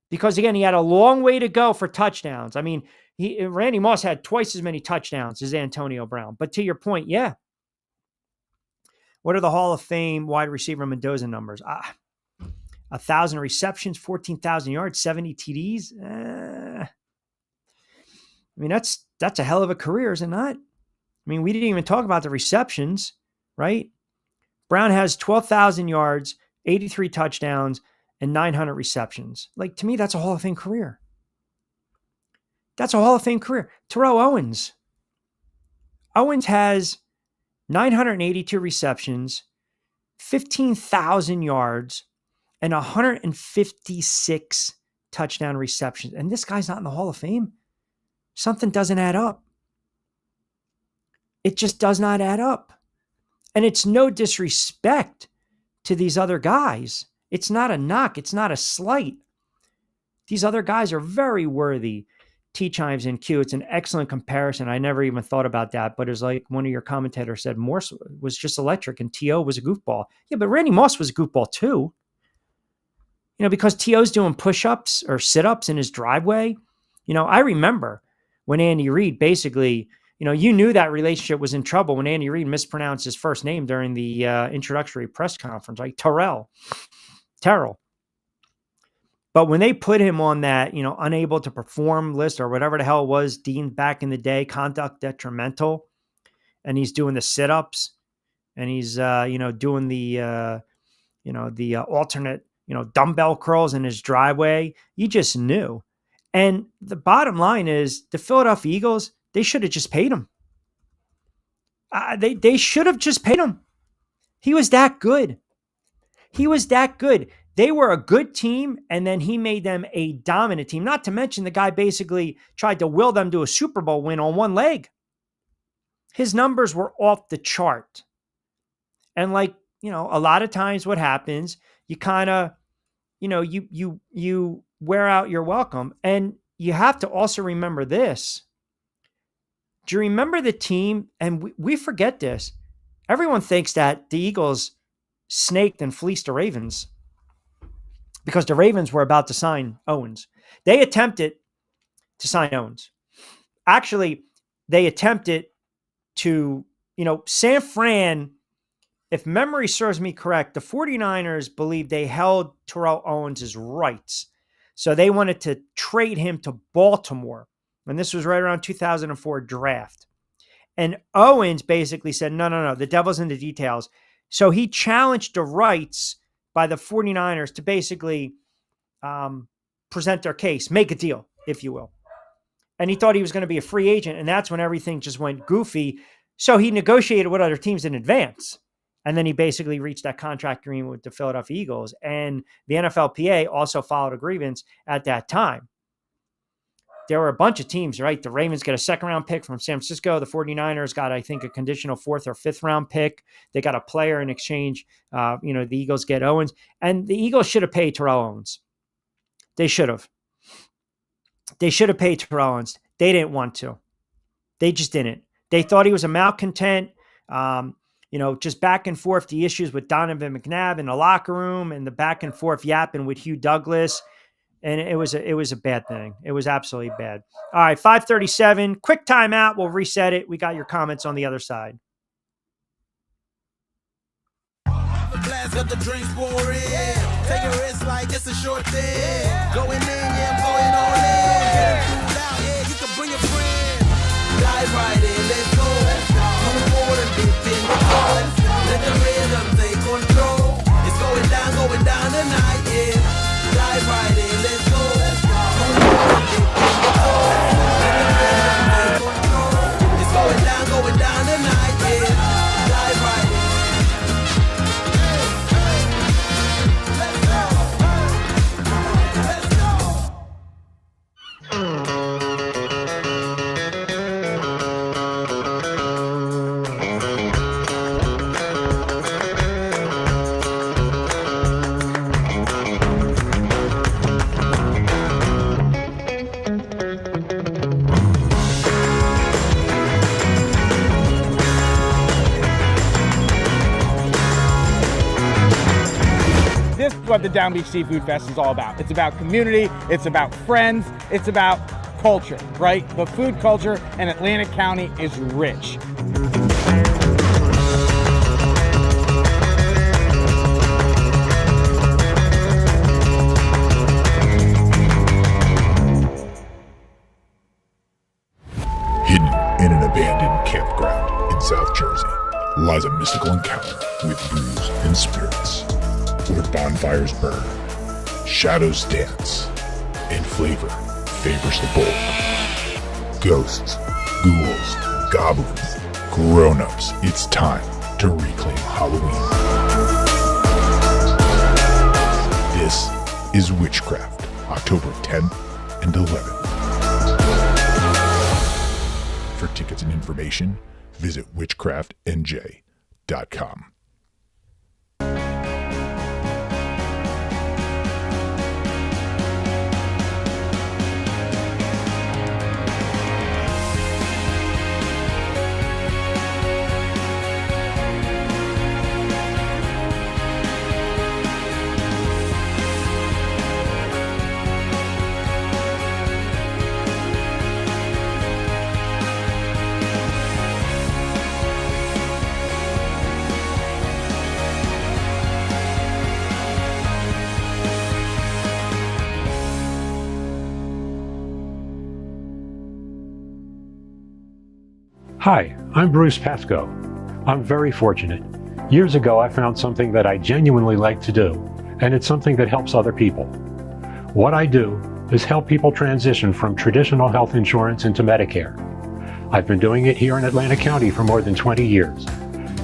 Because, again, he had a long way to go for touchdowns. I mean, Randy Moss had twice as many touchdowns as Antonio Brown. But to your point, yeah. What are the Hall of Fame wide receiver Mendoza numbers? 1,000 receptions, 14,000 yards, 70 TDs. I mean, that's a hell of a career, is it not? I mean, we didn't even talk about the receptions, right? Brown has 12,000 yards, 83 touchdowns, and 900 receptions. Like, to me, that's a Hall of Fame career. Terrell Owens. Owens has 982 receptions, 15,000 yards, and 156 touchdown receptions. And this guy's not in the Hall of Fame. Something doesn't add up. It just does not add up. And it's no disrespect to these other guys. It's not a knock. It's not a slight. These other guys are very worthy. T-Chimes and Q, it's an excellent comparison. I never even thought about that, but it's like one of your commentators said, Morse was just electric and T.O. was a goofball. Yeah, but Randy Moss was a goofball too. Because T.O.'s doing push-ups or sit-ups in his driveway. I remember when Andy Reid basically, you knew that relationship was in trouble when Andy Reid mispronounced his first name during the introductory press conference, like Terrell. But when they put him on that, unable to perform list or whatever the hell it was deemed back in the day, conduct detrimental, and he's doing the sit-ups and he's, doing the alternate, dumbbell curls in his driveway, you just knew. And the bottom line is the Philadelphia Eagles, They should have just paid him. They should have just paid him. He was that good. He was that good. They were a good team, and then he made them a dominant team. Not to mention the guy basically tried to will them to a Super Bowl win on one leg. His numbers were off the chart. And like, a lot of times what happens, you kind of, you wear out your welcome. And you have to also remember this. Do you remember the team? And we forget this. Everyone thinks that the Eagles snaked and fleeced the Ravens because the Ravens were about to sign Owens. They attempted to sign Owens. Actually, they attempted to, San Fran, if memory serves me correct, the 49ers believed they held Terrell Owens' rights. So they wanted to trade him to Baltimore. And this was right around 2004 draft. And Owens basically said, no, the devil's in the details. So he challenged the rights by the 49ers to basically present their case, make a deal, if you will. And he thought he was going to be a free agent. And that's when everything just went goofy. So he negotiated with other teams in advance. And then he basically reached that contract agreement with the Philadelphia Eagles. And the NFLPA also filed a grievance at that time. There were a bunch of teams, right? The Ravens got a second-round pick from San Francisco. The 49ers got, I think, a conditional fourth or fifth-round pick. They got a player in exchange. The Eagles get Owens. And the Eagles should have paid Terrell Owens. They should have. They should have paid Terrell Owens. They didn't want to. They just didn't. They thought he was a malcontent. Just back and forth, the issues with Donovan McNabb in the locker room and the back and forth yapping with Hugh Douglas. And it was a bad thing. It was absolutely bad. All right, 5:37. Quick timeout. We'll reset it. We got your comments on the other side. Got the drinks pouring. Take a risk like it's a short thing. Going in, yeah, I'm going all in. Getting food out, yeah, you can bring a friend. Dive right in, let's go. Move forward and dip in the flow. Let the rhythm take control. It's going down tonight, yeah. Dive right in, let's go. Move forward and dip in the flow. Let the rhythm take control. It's going down tonight, yeah. Dive right in. This is what the Down Beach Seafood Fest is all about. It's about community, it's about friends, it's about culture, right? The food culture in Atlantic County is rich. Hidden in an abandoned campground in South Jersey lies a mystical encounter with booze and spirits, where bonfires burn, shadows dance, and flavor favors the bold. Ghosts, ghouls, goblins, grown-ups, it's time to reclaim Halloween. This is Witchcraft, October 10th and 11th. For tickets and information, visit witchcraftnj.com. Hi, I'm Bruce Pascoe. I'm very fortunate. Years ago, I found something that I genuinely like to do, and it's something that helps other people. What I do is help people transition from traditional health insurance into Medicare. I've been doing it here in Atlantic County for more than 20 years.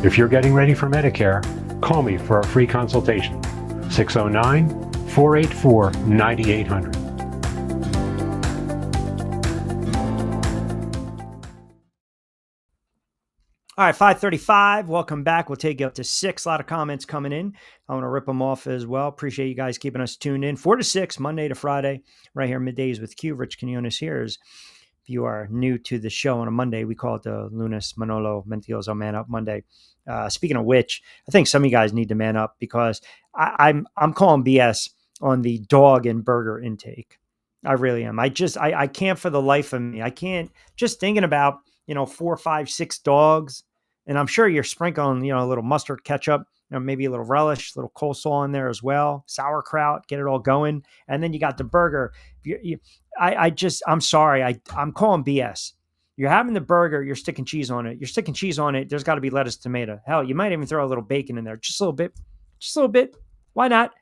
If you're getting ready for Medicare, call me for a free consultation. 609-484-9800. All right, 5:35. Welcome back. We'll take you up to 6. A lot of comments coming in. I want to rip them off as well. Appreciate you guys keeping us tuned in. 4 to 6, Monday to Friday, right here, Middays with Q. Rich Quinones here. If you are new to the show on a Monday, we call it the Lunes Manolo Mentiroso Man Up Monday. Speaking of which, I think some of you guys need to man up because I'm calling BS on the dog and burger intake. I really am. I can't for the life of me. I can't, just thinking about 4, 5, 6 dogs. And I'm sure you're sprinkling, a little mustard, ketchup, maybe a little relish, a little coleslaw in there as well, sauerkraut, get it all going. And then you got the burger. I'm sorry. I'm calling BS. You're having the burger, you're sticking cheese on it. You're sticking cheese on it. There's got to be lettuce, tomato. Hell, you might even throw a little bacon in there. Just a little bit. Why not?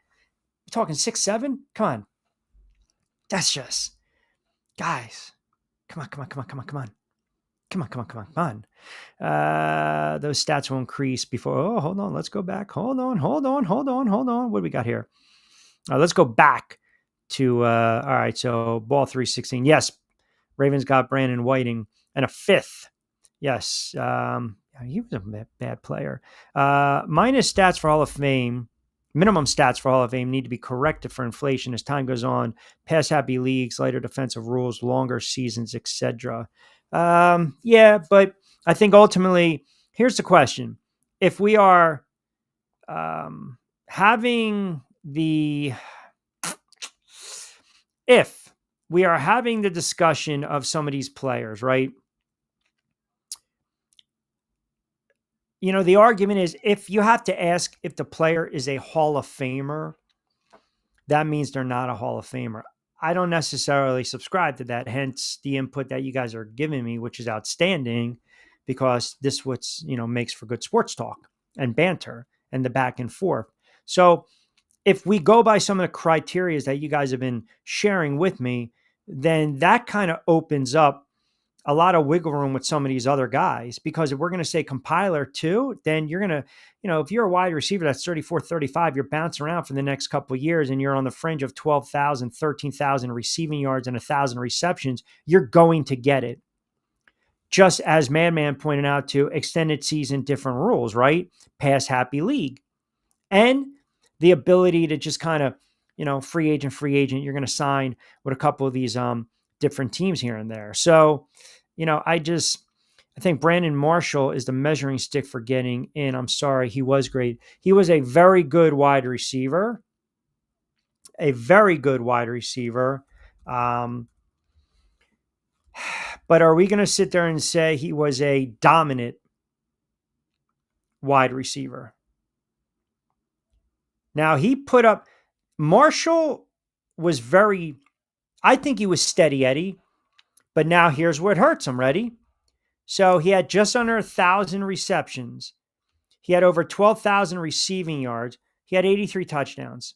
You're talking 6, 7? Come on. That's just, guys, come on. Those stats will increase before. Oh, hold on. Let's go back. Hold on. What do we got here? Let's go back to, all right. So ball 316. Yes. Ravens got Brandon Whiting and a 5th. Yes. He was a bad player. Minus stats for Hall of Fame. Minimum stats for Hall of Fame need to be corrected for inflation as time goes on. Pass happy leagues, lighter defensive rules, longer seasons, etc. Yeah, but I think ultimately, here's the question. If we are having the discussion of some of these players, right? The argument is if you have to ask if the player is a Hall of Famer, that means they're not a Hall of Famer. I don't necessarily subscribe to that. Hence the input that you guys are giving me, which is outstanding because this makes for good sports talk and banter and the back and forth. So if we go by some of the criteria that you guys have been sharing with me, then that kind of opens up a lot of wiggle room with some of these other guys, because if we're going to say compiler too, then you're going to, if you're a wide receiver that's 34, 35, you're bouncing around for the next couple of years and you're on the fringe of 12,000, 13,000 receiving yards and 1,000 receptions, you're going to get it. Just as Madman pointed out to extended season, different rules, right? Pass happy league. And the ability to just kind of, free agent, you're going to sign with a couple of these different teams here and there. So, I think Brandon Marshall is the measuring stick for getting in. I'm sorry. He was great. He was a very good wide receiver, But are we going to sit there and say he was a dominant wide receiver? Now Marshall was I think he was steady Eddie, but now here's what hurts him. Ready? So he had just under 1,000 receptions. He had over 12,000 receiving yards. He had 83 touchdowns.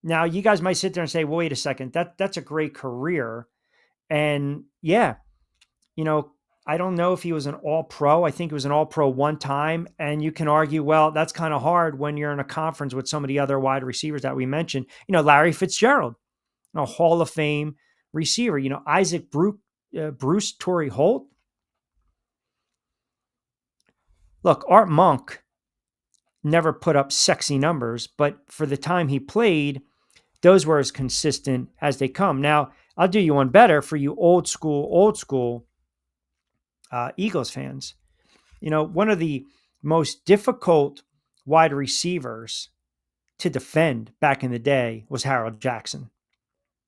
Now you guys might sit there and say, well, wait a second, that's a great career. And yeah, I don't know if he was an all-pro. I think he was an all-pro one time. And you can argue, well, that's kind of hard when you're in a conference with some of the other wide receivers that we mentioned. Larry Fitzgerald, a Hall of Fame receiver. Isaac Bruce Torrey Holt. Look, Art Monk never put up sexy numbers, but for the time he played, those were as consistent as they come. Now, I'll do you one better for you old school Eagles fans. One of the most difficult wide receivers to defend back in the day was Harold Jackson.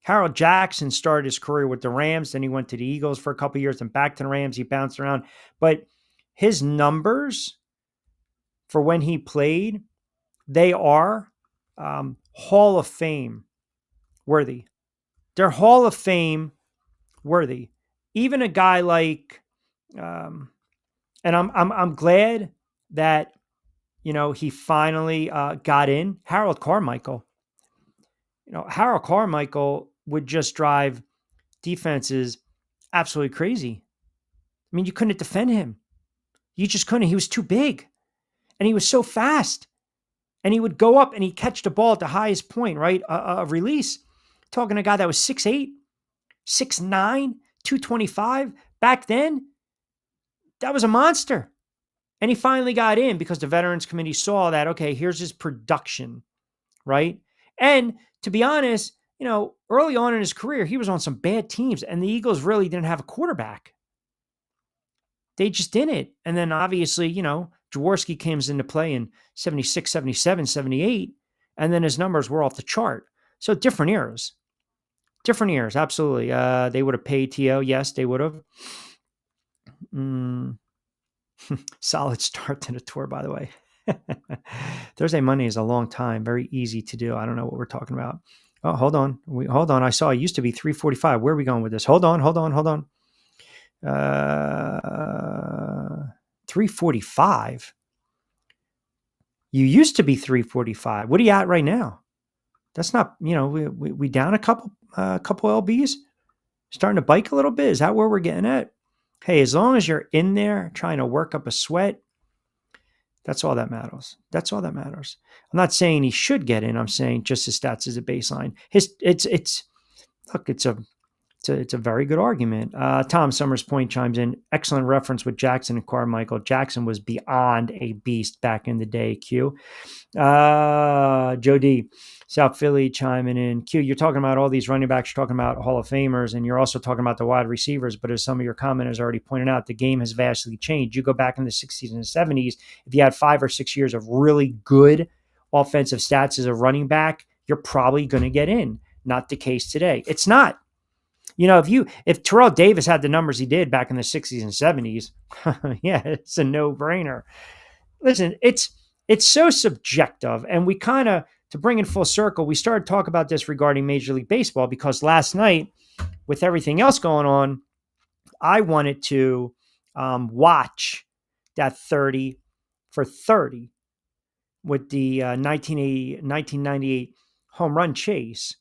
Harold Jackson started his career with the Rams. Then he went to the Eagles for a couple of years and back to the Rams. He bounced around. But his numbers for when he played, they are Hall of Fame worthy. They're Hall of Fame worthy. Even a guy like, and I'm glad that he finally got in. Harold Carmichael. Harold Carmichael would just drive defenses absolutely crazy. I mean, you couldn't defend him. You just couldn't. He was too big. And he was so fast. And he would go up and he'd catch the ball at the highest point, right? A release. Talking to a guy that was 6'8", 6'9", 225. Back then, that was a monster. And he finally got in because the Veterans Committee saw that, okay, here's his production, right? And to be honest, early on in his career, he was on some bad teams and the Eagles really didn't have a quarterback. They just didn't. And then obviously, Jaworski comes into play in 76, 77, 78, and then his numbers were off the chart. So different eras. Absolutely. They would have paid T.O. Yes, they would have. Solid start to the tour, by the way. Thursday, Monday is a long time. Very easy to do. I don't know what we're talking about. Oh, hold on. Hold on. I saw it used to be 3:45. Where are we going with this? Hold on. 3:45. You used to be 3:45. What are you at right now? That's not, we down a couple LBs, starting to bike a little bit. Is that where we're getting at? Hey, as long as you're in there trying to work up a sweat, that's all that matters. I'm not saying he should get in. I'm saying just his stats as a baseline. It's a very good argument. Tom Summers Point chimes in. Excellent reference with Jackson and Carmichael. Jackson was beyond a beast back in the day, Q. Joe D. South Philly chiming in. Q, you're talking about all these running backs. You're talking about Hall of Famers, and you're also talking about the wide receivers. But as some of your commenters already pointed out, the game has vastly changed. You go back in the 60s and 70s, if you had 5 or 6 years of really good offensive stats as a running back, you're probably going to get in. Not the case today. It's not. If Terrell Davis had the numbers he did back in the 60s and 70s, yeah, it's a no-brainer. Listen, it's so subjective, and we kind of, to bring it full circle, we started talking about this regarding Major League Baseball because last night, with everything else going on, I wanted to watch that 30 for 30 with the 1998 home run chase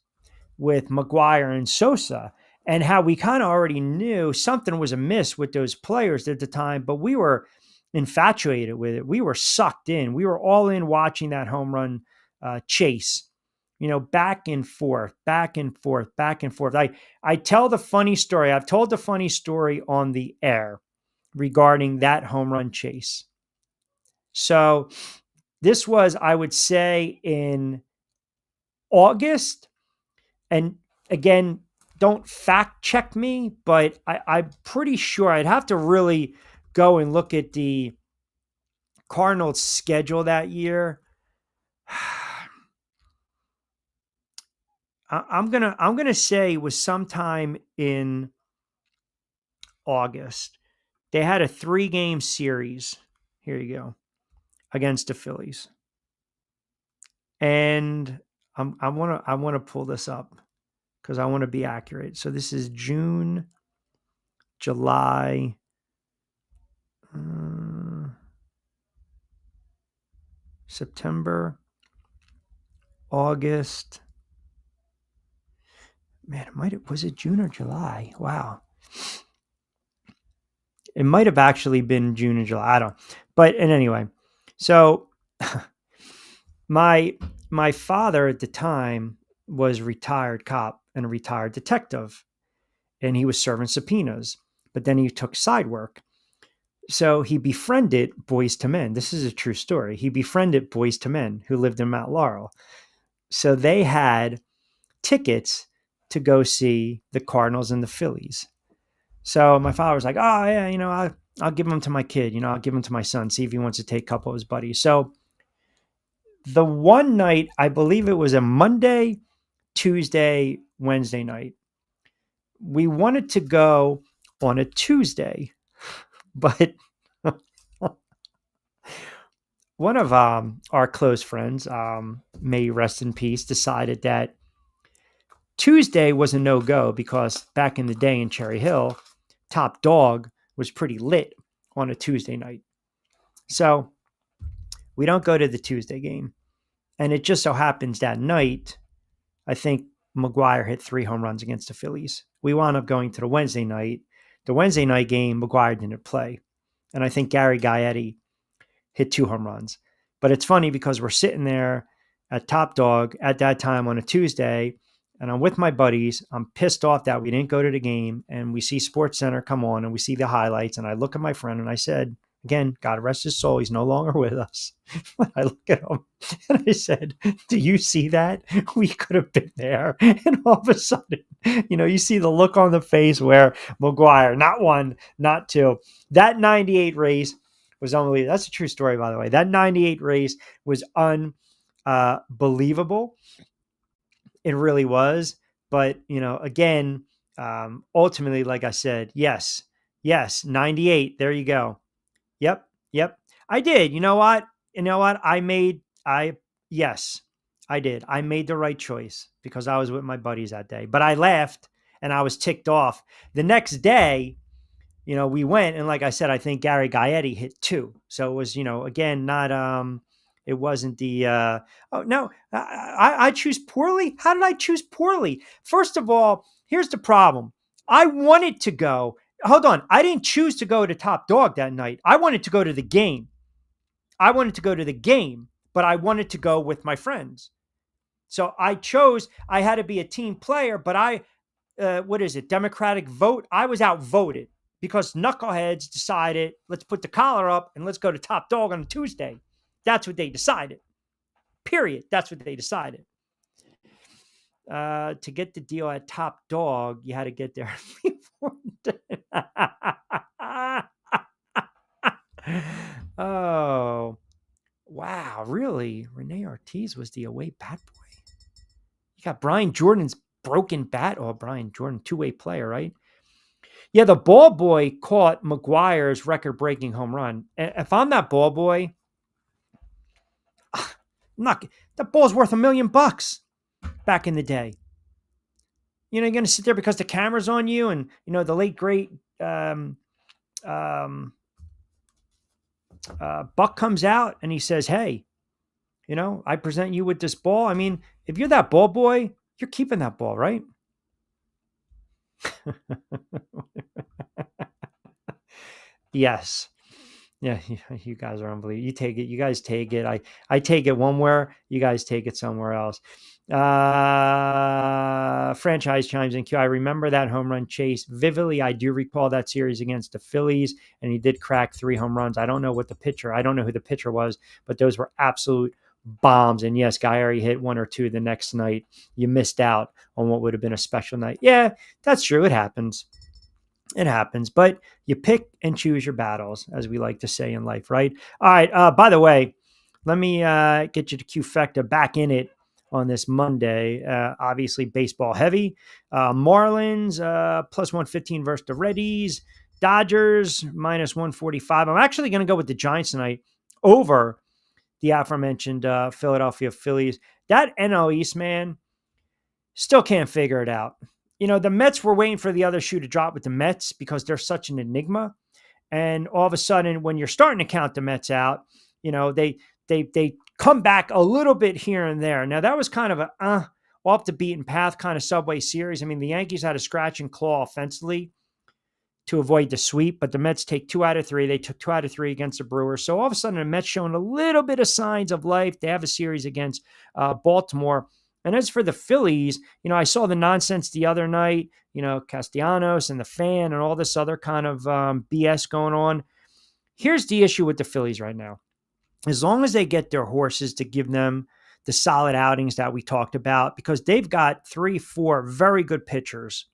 with McGuire and Sosa, and how we kind of already knew something was amiss with those players at the time, but we were infatuated with it. We were sucked in. We were all in watching that home run chase, back and forth. I tell the funny story. I've told the funny story on the air regarding that home run chase. So this was, I would say, in August. And again, don't fact check me, but I'm pretty sure I'd have to really go and look at the Cardinals' schedule that year. I'm gonna say it was sometime in August. They had a 3-game series. Here you go, against the Phillies, and I want to pull this up because I want to be accurate. So this is June, July, September, August. Man, was it June or July? Wow. It might have actually been June and July. I don't. But anyway, so my father at the time was a retired cop and a retired detective, and he was serving subpoenas, but then he took side work. So he befriended Boys to Men. This is a true story. He befriended Boys to Men who lived in Mount Laurel. So they had tickets to go see the Cardinals and the Phillies. So my father was like, oh yeah, I'll give them to my kid, I'll give them to my son, see if he wants to take a couple of his buddies. So the one night, I believe it was a Monday, Tuesday, Wednesday night, we wanted to go on a Tuesday, but one of our close friends, may rest in peace, decided that Tuesday was a no-go because back in the day in Cherry Hill, Top Dog was pretty lit on a Tuesday night. So we don't go to the Tuesday game. And it just so happens that night, I think McGuire hit 3 home runs against the Phillies. We wound up going to the Wednesday night. The Wednesday night game, McGuire didn't play. And I think Gary Gaetti hit 2 home runs. But it's funny because we're sitting there at Top Dog at that time on a Tuesday, and I'm with my buddies. I'm pissed off that we didn't go to the game, and we see Sports Center come on, and we see the highlights, and I look at my friend, and I said, again, God rest his soul, he's no longer with us. I look at him, and I said, do you see that? We could have been there. And all of a sudden, you see the look on the face where McGuire, not 1, not 2, that 98 race was unbelievable. That's a true story, by the way. That 98 race was unbelievable. It really was. But, again, ultimately, like I said, yes, 98. There you go. Yep. I did. You know what? Yes, I did. I made the right choice because I was with my buddies that day. But I laughed and I was ticked off. The next day, we went, and like I said, I think Gary Gaetti hit 2. So it was, again, not, it wasn't the, oh no, I choose poorly. How did I choose poorly? First of all, here's the problem. I wanted to go. Hold on. I didn't choose to go to Top Dog that night. I wanted to go to the game. But I wanted to go with my friends. So I had to be a team player, but Democratic vote? I was outvoted because knuckleheads decided, let's put the collar up and let's go to Top Dog on a Tuesday. That's what they decided. Period. That's what they decided. To get the deal at Top Dog, you had to get there before. Oh, wow. Really? Rene Ortiz was the away bat boy. You got Brian Jordan's broken bat. Oh, Brian Jordan, 2-way player, right? Yeah, the ball boy caught McGuire's record-breaking home run. If I'm that ball boy, that ball's worth $1 million back in the day. You're going to sit there because the camera's on you, and the late great Buck comes out and he says, "Hey, I present you with this ball." I mean, if you're that ball boy, you're keeping that ball, right? Yes. Yeah, you guys are unbelievable. You take it. You guys take it. I take it one where, you guys take it somewhere else. Franchise chimes in. Q, I remember that home run chase vividly. I do recall that series against the Phillies, and he did crack 3 home runs. I don't know who the pitcher was, but those were absolute bombs. And yes, Gaetti hit 1 or 2 the next night. You missed out on what would have been a special night. Yeah, that's true. It happens. But you pick and choose your battles, as we like to say in life, right? All right. By the way, let me get you to Q-Fecta back in it on this Monday. Obviously, baseball heavy. Marlins plus 115 versus the Reddies. Dodgers minus 145. I'm actually going to go with the Giants tonight over the aforementioned Philadelphia Phillies. That NL East, man, still can't figure it out. The Mets were waiting for the other shoe to drop with the Mets because they're such an enigma. And all of a sudden, when you're starting to count the Mets out, they come back a little bit here and there. Now, that was kind of a off the beaten path kind of Subway Series. I mean, the Yankees had to scratch and claw offensively to avoid the sweep, but the Mets take 2 out of 3. They took 2 out of 3 against the Brewers. So all of a sudden, the Mets showing a little bit of signs of life. They have a series against Baltimore. And as for the Phillies, I saw the nonsense the other night, Castellanos and the fan and all this other kind of BS going on. Here's the issue with the Phillies right now. As long as they get their horses to give them the solid outings that we talked about, because they've got 3-4 very good pitchers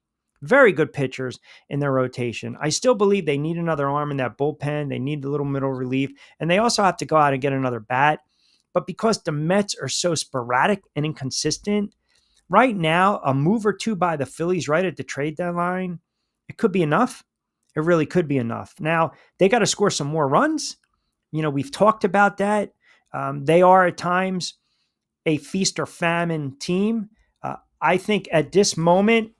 in their rotation. I still believe they need another arm in that bullpen. They need a little middle relief, and they also have to go out and get another bat. But because the Mets are so sporadic and inconsistent, right now, a move or 2 by the Phillies right at the trade deadline, it could be enough. It really could be enough. Now, they got to score some more runs. We've talked about that. They are at times a feast or famine team. I think at this moment,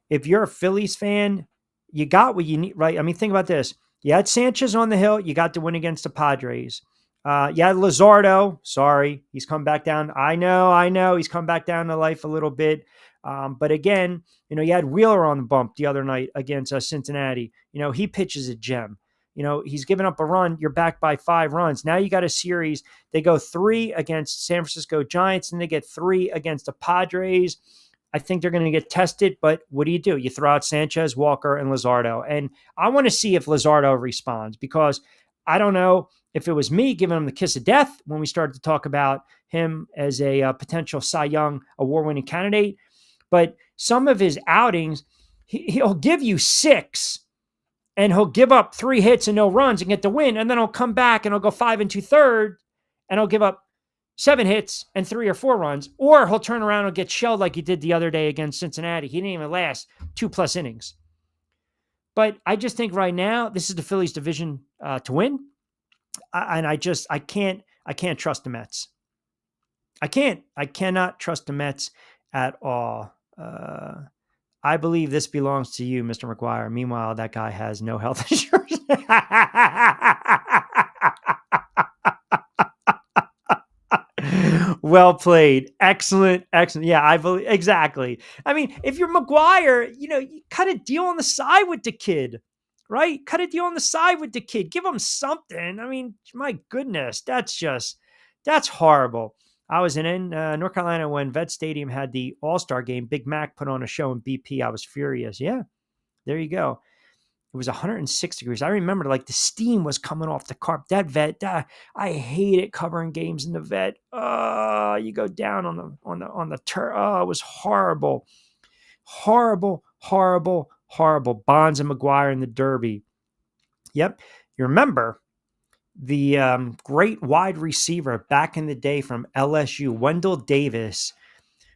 if you're a Phillies fan, you got what you need, right? I mean, think about this. You had Sanchez on the hill. You got the win against the Padres. Yeah, Luzardo, sorry, he's come back down. I know, he's come back down to life a little bit. But again, you had Wheeler on the bump the other night against Cincinnati. He pitches a gem. He's given up a run. You're back by 5 runs. Now you got a series. They go 3 against San Francisco Giants, and they get 3 against the Padres. I think they're going to get tested, but what do? You throw out Sanchez, Walker, and Luzardo. And I want to see if Luzardo responds, because I don't know if it was me giving him the kiss of death when we started to talk about him as a potential Cy Young award-winning candidate, but some of his outings, he'll give you 6, and he'll give up 3 hits and no runs and get the win, and then he'll come back and he'll go 5 2/3, and he'll give up 7 hits and 3 or 4 runs, or he'll turn around and get shelled like he did the other day against Cincinnati. He didn't even last 2+ innings. But I just think right now, this is the Phillies division to win. And I can't trust the Mets. I cannot trust the Mets at all. I believe this belongs to you, Mr. McGuire. Meanwhile, that guy has no health insurance. Well played. Excellent. Yeah, I believe exactly. I mean, if you're McGuire, you cut a deal on the side with the kid, right? Cut a deal on the side with the kid. Give him something. I mean, my goodness, that's horrible. I was in North Carolina when Vet Stadium had the All-Star game. Big Mac put on a show in BP. I was furious. Yeah, there you go. It was 106 degrees. I remember the steam was coming off the carpet. That Vet, I hate it covering games in the Vet. You go down on the turf. Oh, it was horrible. Horrible. Bonds and McGuire in the Derby. Yep. You remember the great wide receiver back in the day from LSU, Wendell Davis,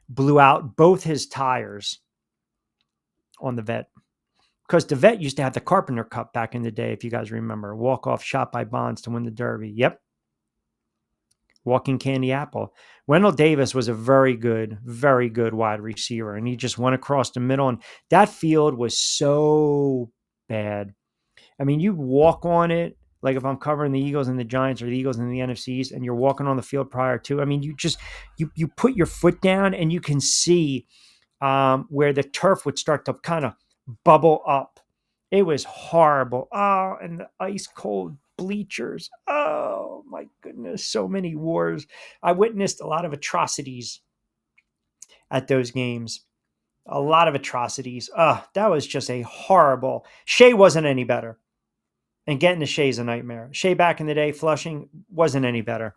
blew out both his tires on the Vet. Because the Vet used to have the Carpenter Cup back in the day, if you guys remember. Walk-off shot by Bonds to win the Derby. Yep. Walking candy apple. Wendell Davis was a very good wide receiver, and he just went across the middle, and that field was so bad. I mean, you walk on it, like if I'm covering the Eagles and the Giants or the Eagles and the NFCs, and you're walking on the field prior to, I mean, you put your foot down, and you can see where the turf would start to kind of bubble up. It was horrible. Oh, and the ice cold bleachers. Oh my goodness. So many wars. I witnessed a lot of atrocities at those games. A lot of atrocities. That was just a horrible. Shea wasn't any better. And getting to Shea's a nightmare. Shea back in the day, Flushing, wasn't any better.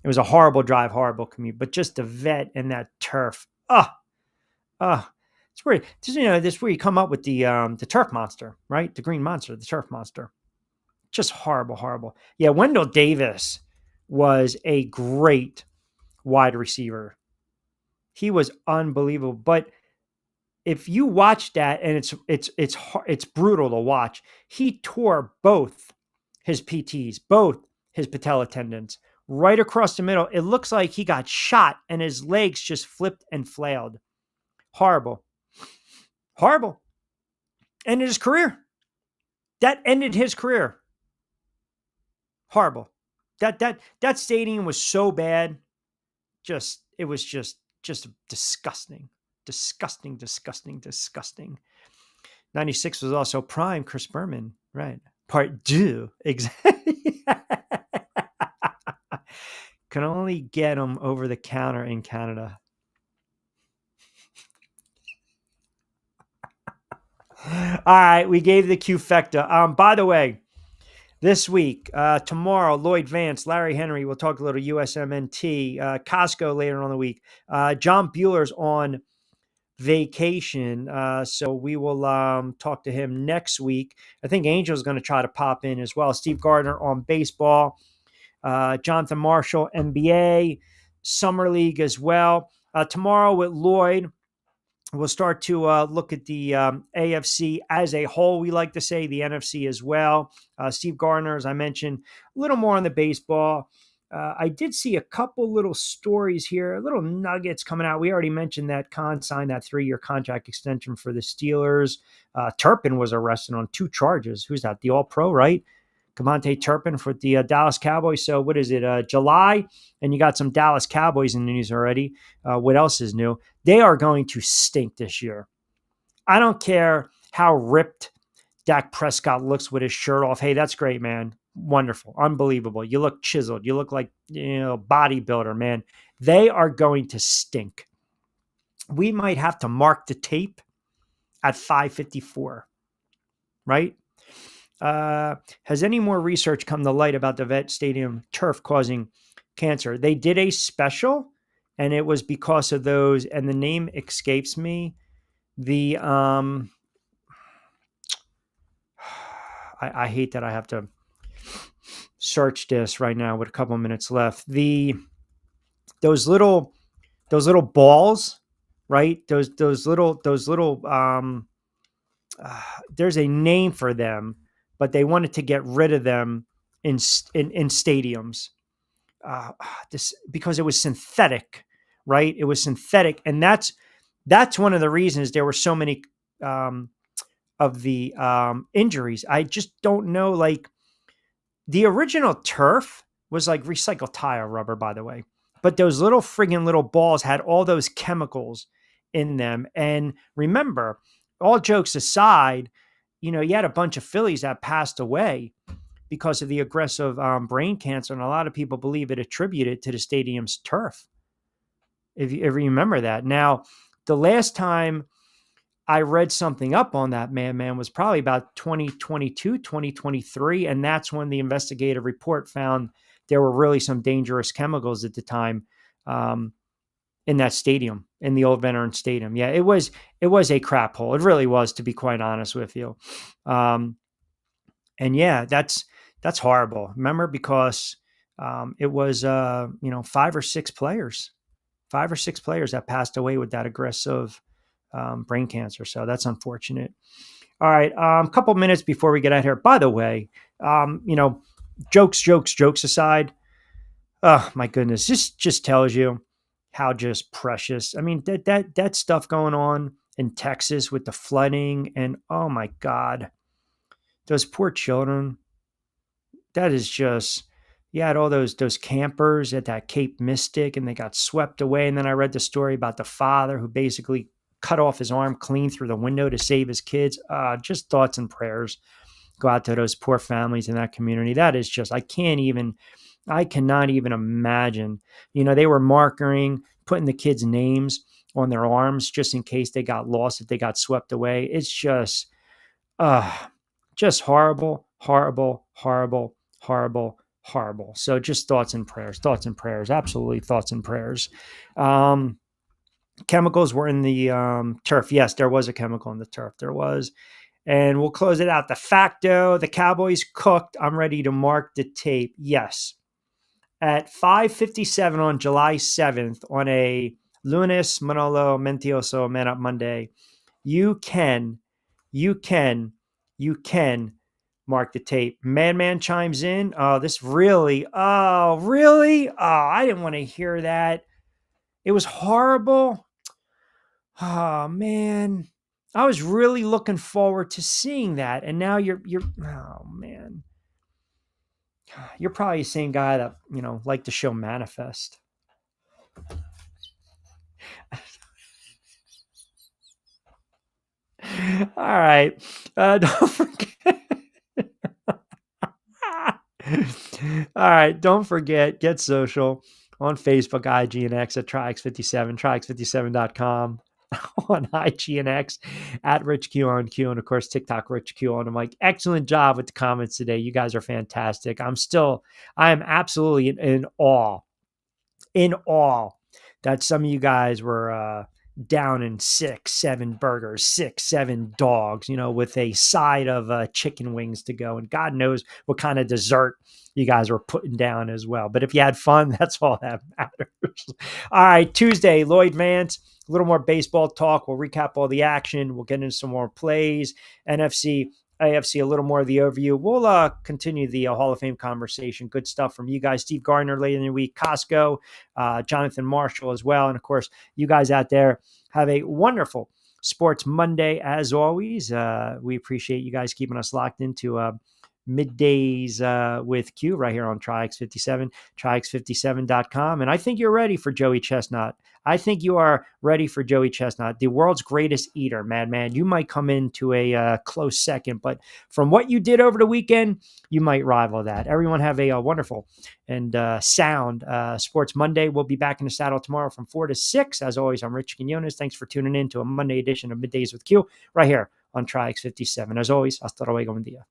It was a horrible drive, horrible commute. But just the Vet and that turf. It's where this is where you come up with the turf monster, right? The green monster, the turf monster. Just horrible. Yeah, Wendell Davis was a great wide receiver. He was unbelievable. But if you watch that, and it's brutal to watch, he tore both his PTs, both his patella tendons, right across the middle. It looks like he got shot, and his legs just flipped and flailed. Horrible. Ended his career. That ended his career. Horrible. That stadium was so bad. It was just disgusting. Disgusting. 96 was also prime Chris Berman, right? Part 2. Exactly. Can only get him over the counter in Canada. All right, we gave the Q-fecta. By the way, this week, tomorrow, Lloyd Vance, Larry Henry, we'll talk a little USMNT, Costco later on the week. John Bueller's on vacation, so we will talk to him next week. I think Angel's going to try to pop in as well. Steve Gardner on baseball, Jonathan Marshall, NBA, Summer League as well. Tomorrow with Lloyd, we'll start to look at the AFC as a whole, we like to say, the NFC as well. Steve Gardner, as I mentioned, a little more on the baseball. I did see a couple little stories here, little nuggets coming out. We already mentioned that Khan signed that 3-year contract extension for the Steelers. Turpin was arrested on 2 charges. Who's that? The All-Pro, right? Cavante Turpin for the Dallas Cowboys. So what is it? July, and you got some Dallas Cowboys in the news already. What else is new? They are going to stink this year. I don't care how ripped Dak Prescott looks with his shirt off. Hey, that's great, man. Wonderful. Unbelievable. You look chiseled. You look like, bodybuilder, man. They are going to stink. We might have to mark the tape at 5:54, right? Has any more research come to light about the Vet Stadium turf causing cancer? They did a special, and it was because of those, and the name escapes me. The I hate that I have to search this right now with a couple of minutes left. Those little balls, right? Those little there's a name for them, but they wanted to get rid of them in stadiums. This because it was synthetic, right? It was synthetic, and that's one of the reasons there were so many of the injuries. I just don't know. Like the original turf was like recycled tire rubber, by the way, but those little friggin' little balls had all those chemicals in them. And remember, all jokes aside, you had a bunch of Phillies that passed away because of the aggressive brain cancer, and a lot of people believe it attributed to the stadium's turf. If you remember that. Now, the last time I read something up on that, man, was probably about 2022, 2023. And that's when the investigative report found there were really some dangerous chemicals at the time in that stadium, in the old Veterans Stadium. Yeah, it was a crap hole. It really was, to be quite honest with you. And yeah, that's horrible. Remember, because it was, 5 or 6 players that passed away with that aggressive brain cancer. So that's unfortunate. All right. A couple minutes before we get out here. By the way, jokes aside. Oh my goodness. This just tells you how just precious. I mean, that stuff going on in Texas with the flooding, and oh my God, those poor children. That is just, you had all those campers at that Cape Mystic, and they got swept away. And then I read the story about the father who basically cut off his arm clean through the window to save his kids. Just thoughts and prayers go out to those poor families in that community. That is just, I cannot even imagine. They were marking, putting the kids' names on their arms just in case they got lost, if they got swept away. It's just horrible, horrible, horrible, horrible, horrible. So just thoughts and prayers, absolutely thoughts and prayers. Chemicals were in the turf. Yes, there was a chemical in the turf. There was. And we'll close it out. The facto, the Cowboys cooked. I'm ready to mark the tape. Yes. At 5:57 on July 7th, on a lunes, Manolo, Mentioso, Man Up Monday, you can mark the tape. Man chimes in. Oh, really? Oh, I didn't want to hear that. It was horrible. Oh, man. I was really looking forward to seeing that. And now you're oh, man. You're probably the same guy that, liked the show Manifest. All right. Don't forget. All right. Don't forget, get social on Facebook, IG, and X at Triax57, Triax57.com. On IG and X at Rich Q on Q, and of course TikTok Rich Q on the mic. Excellent job with the comments today. You guys are fantastic. I am absolutely in awe that some of you guys were down in 6-7 burgers, 6-7 dogs, with a side of chicken wings to go, and God knows what kind of dessert you guys were putting down as well. But if you had fun, that's all that matters. All right, Tuesday, Lloyd Vance. A little more baseball talk. We'll recap all the action. We'll get into some more plays. NFC, AFC, a little more of the overview. We'll continue the Hall of Fame conversation. Good stuff from you guys. Steve Gardner later in the week. Costco, Jonathan Marshall as well. And, of course, you guys out there have a wonderful Sports Monday as always. We appreciate you guys keeping us locked into Middays with Q right here on Triax57, Triax57.com. And I think you're ready for Joey Chestnut. I think you are ready for Joey Chestnut, the world's greatest eater, Madman. You might come into a close second, but from what you did over the weekend, you might rival that. Everyone have a wonderful and sound Sports Monday. We'll be back in the saddle tomorrow from 4 to 6. As always, I'm Rich Quinones. Thanks for tuning in to a Monday edition of Middays with Q right here on Triax57. As always, hasta luego, buen día.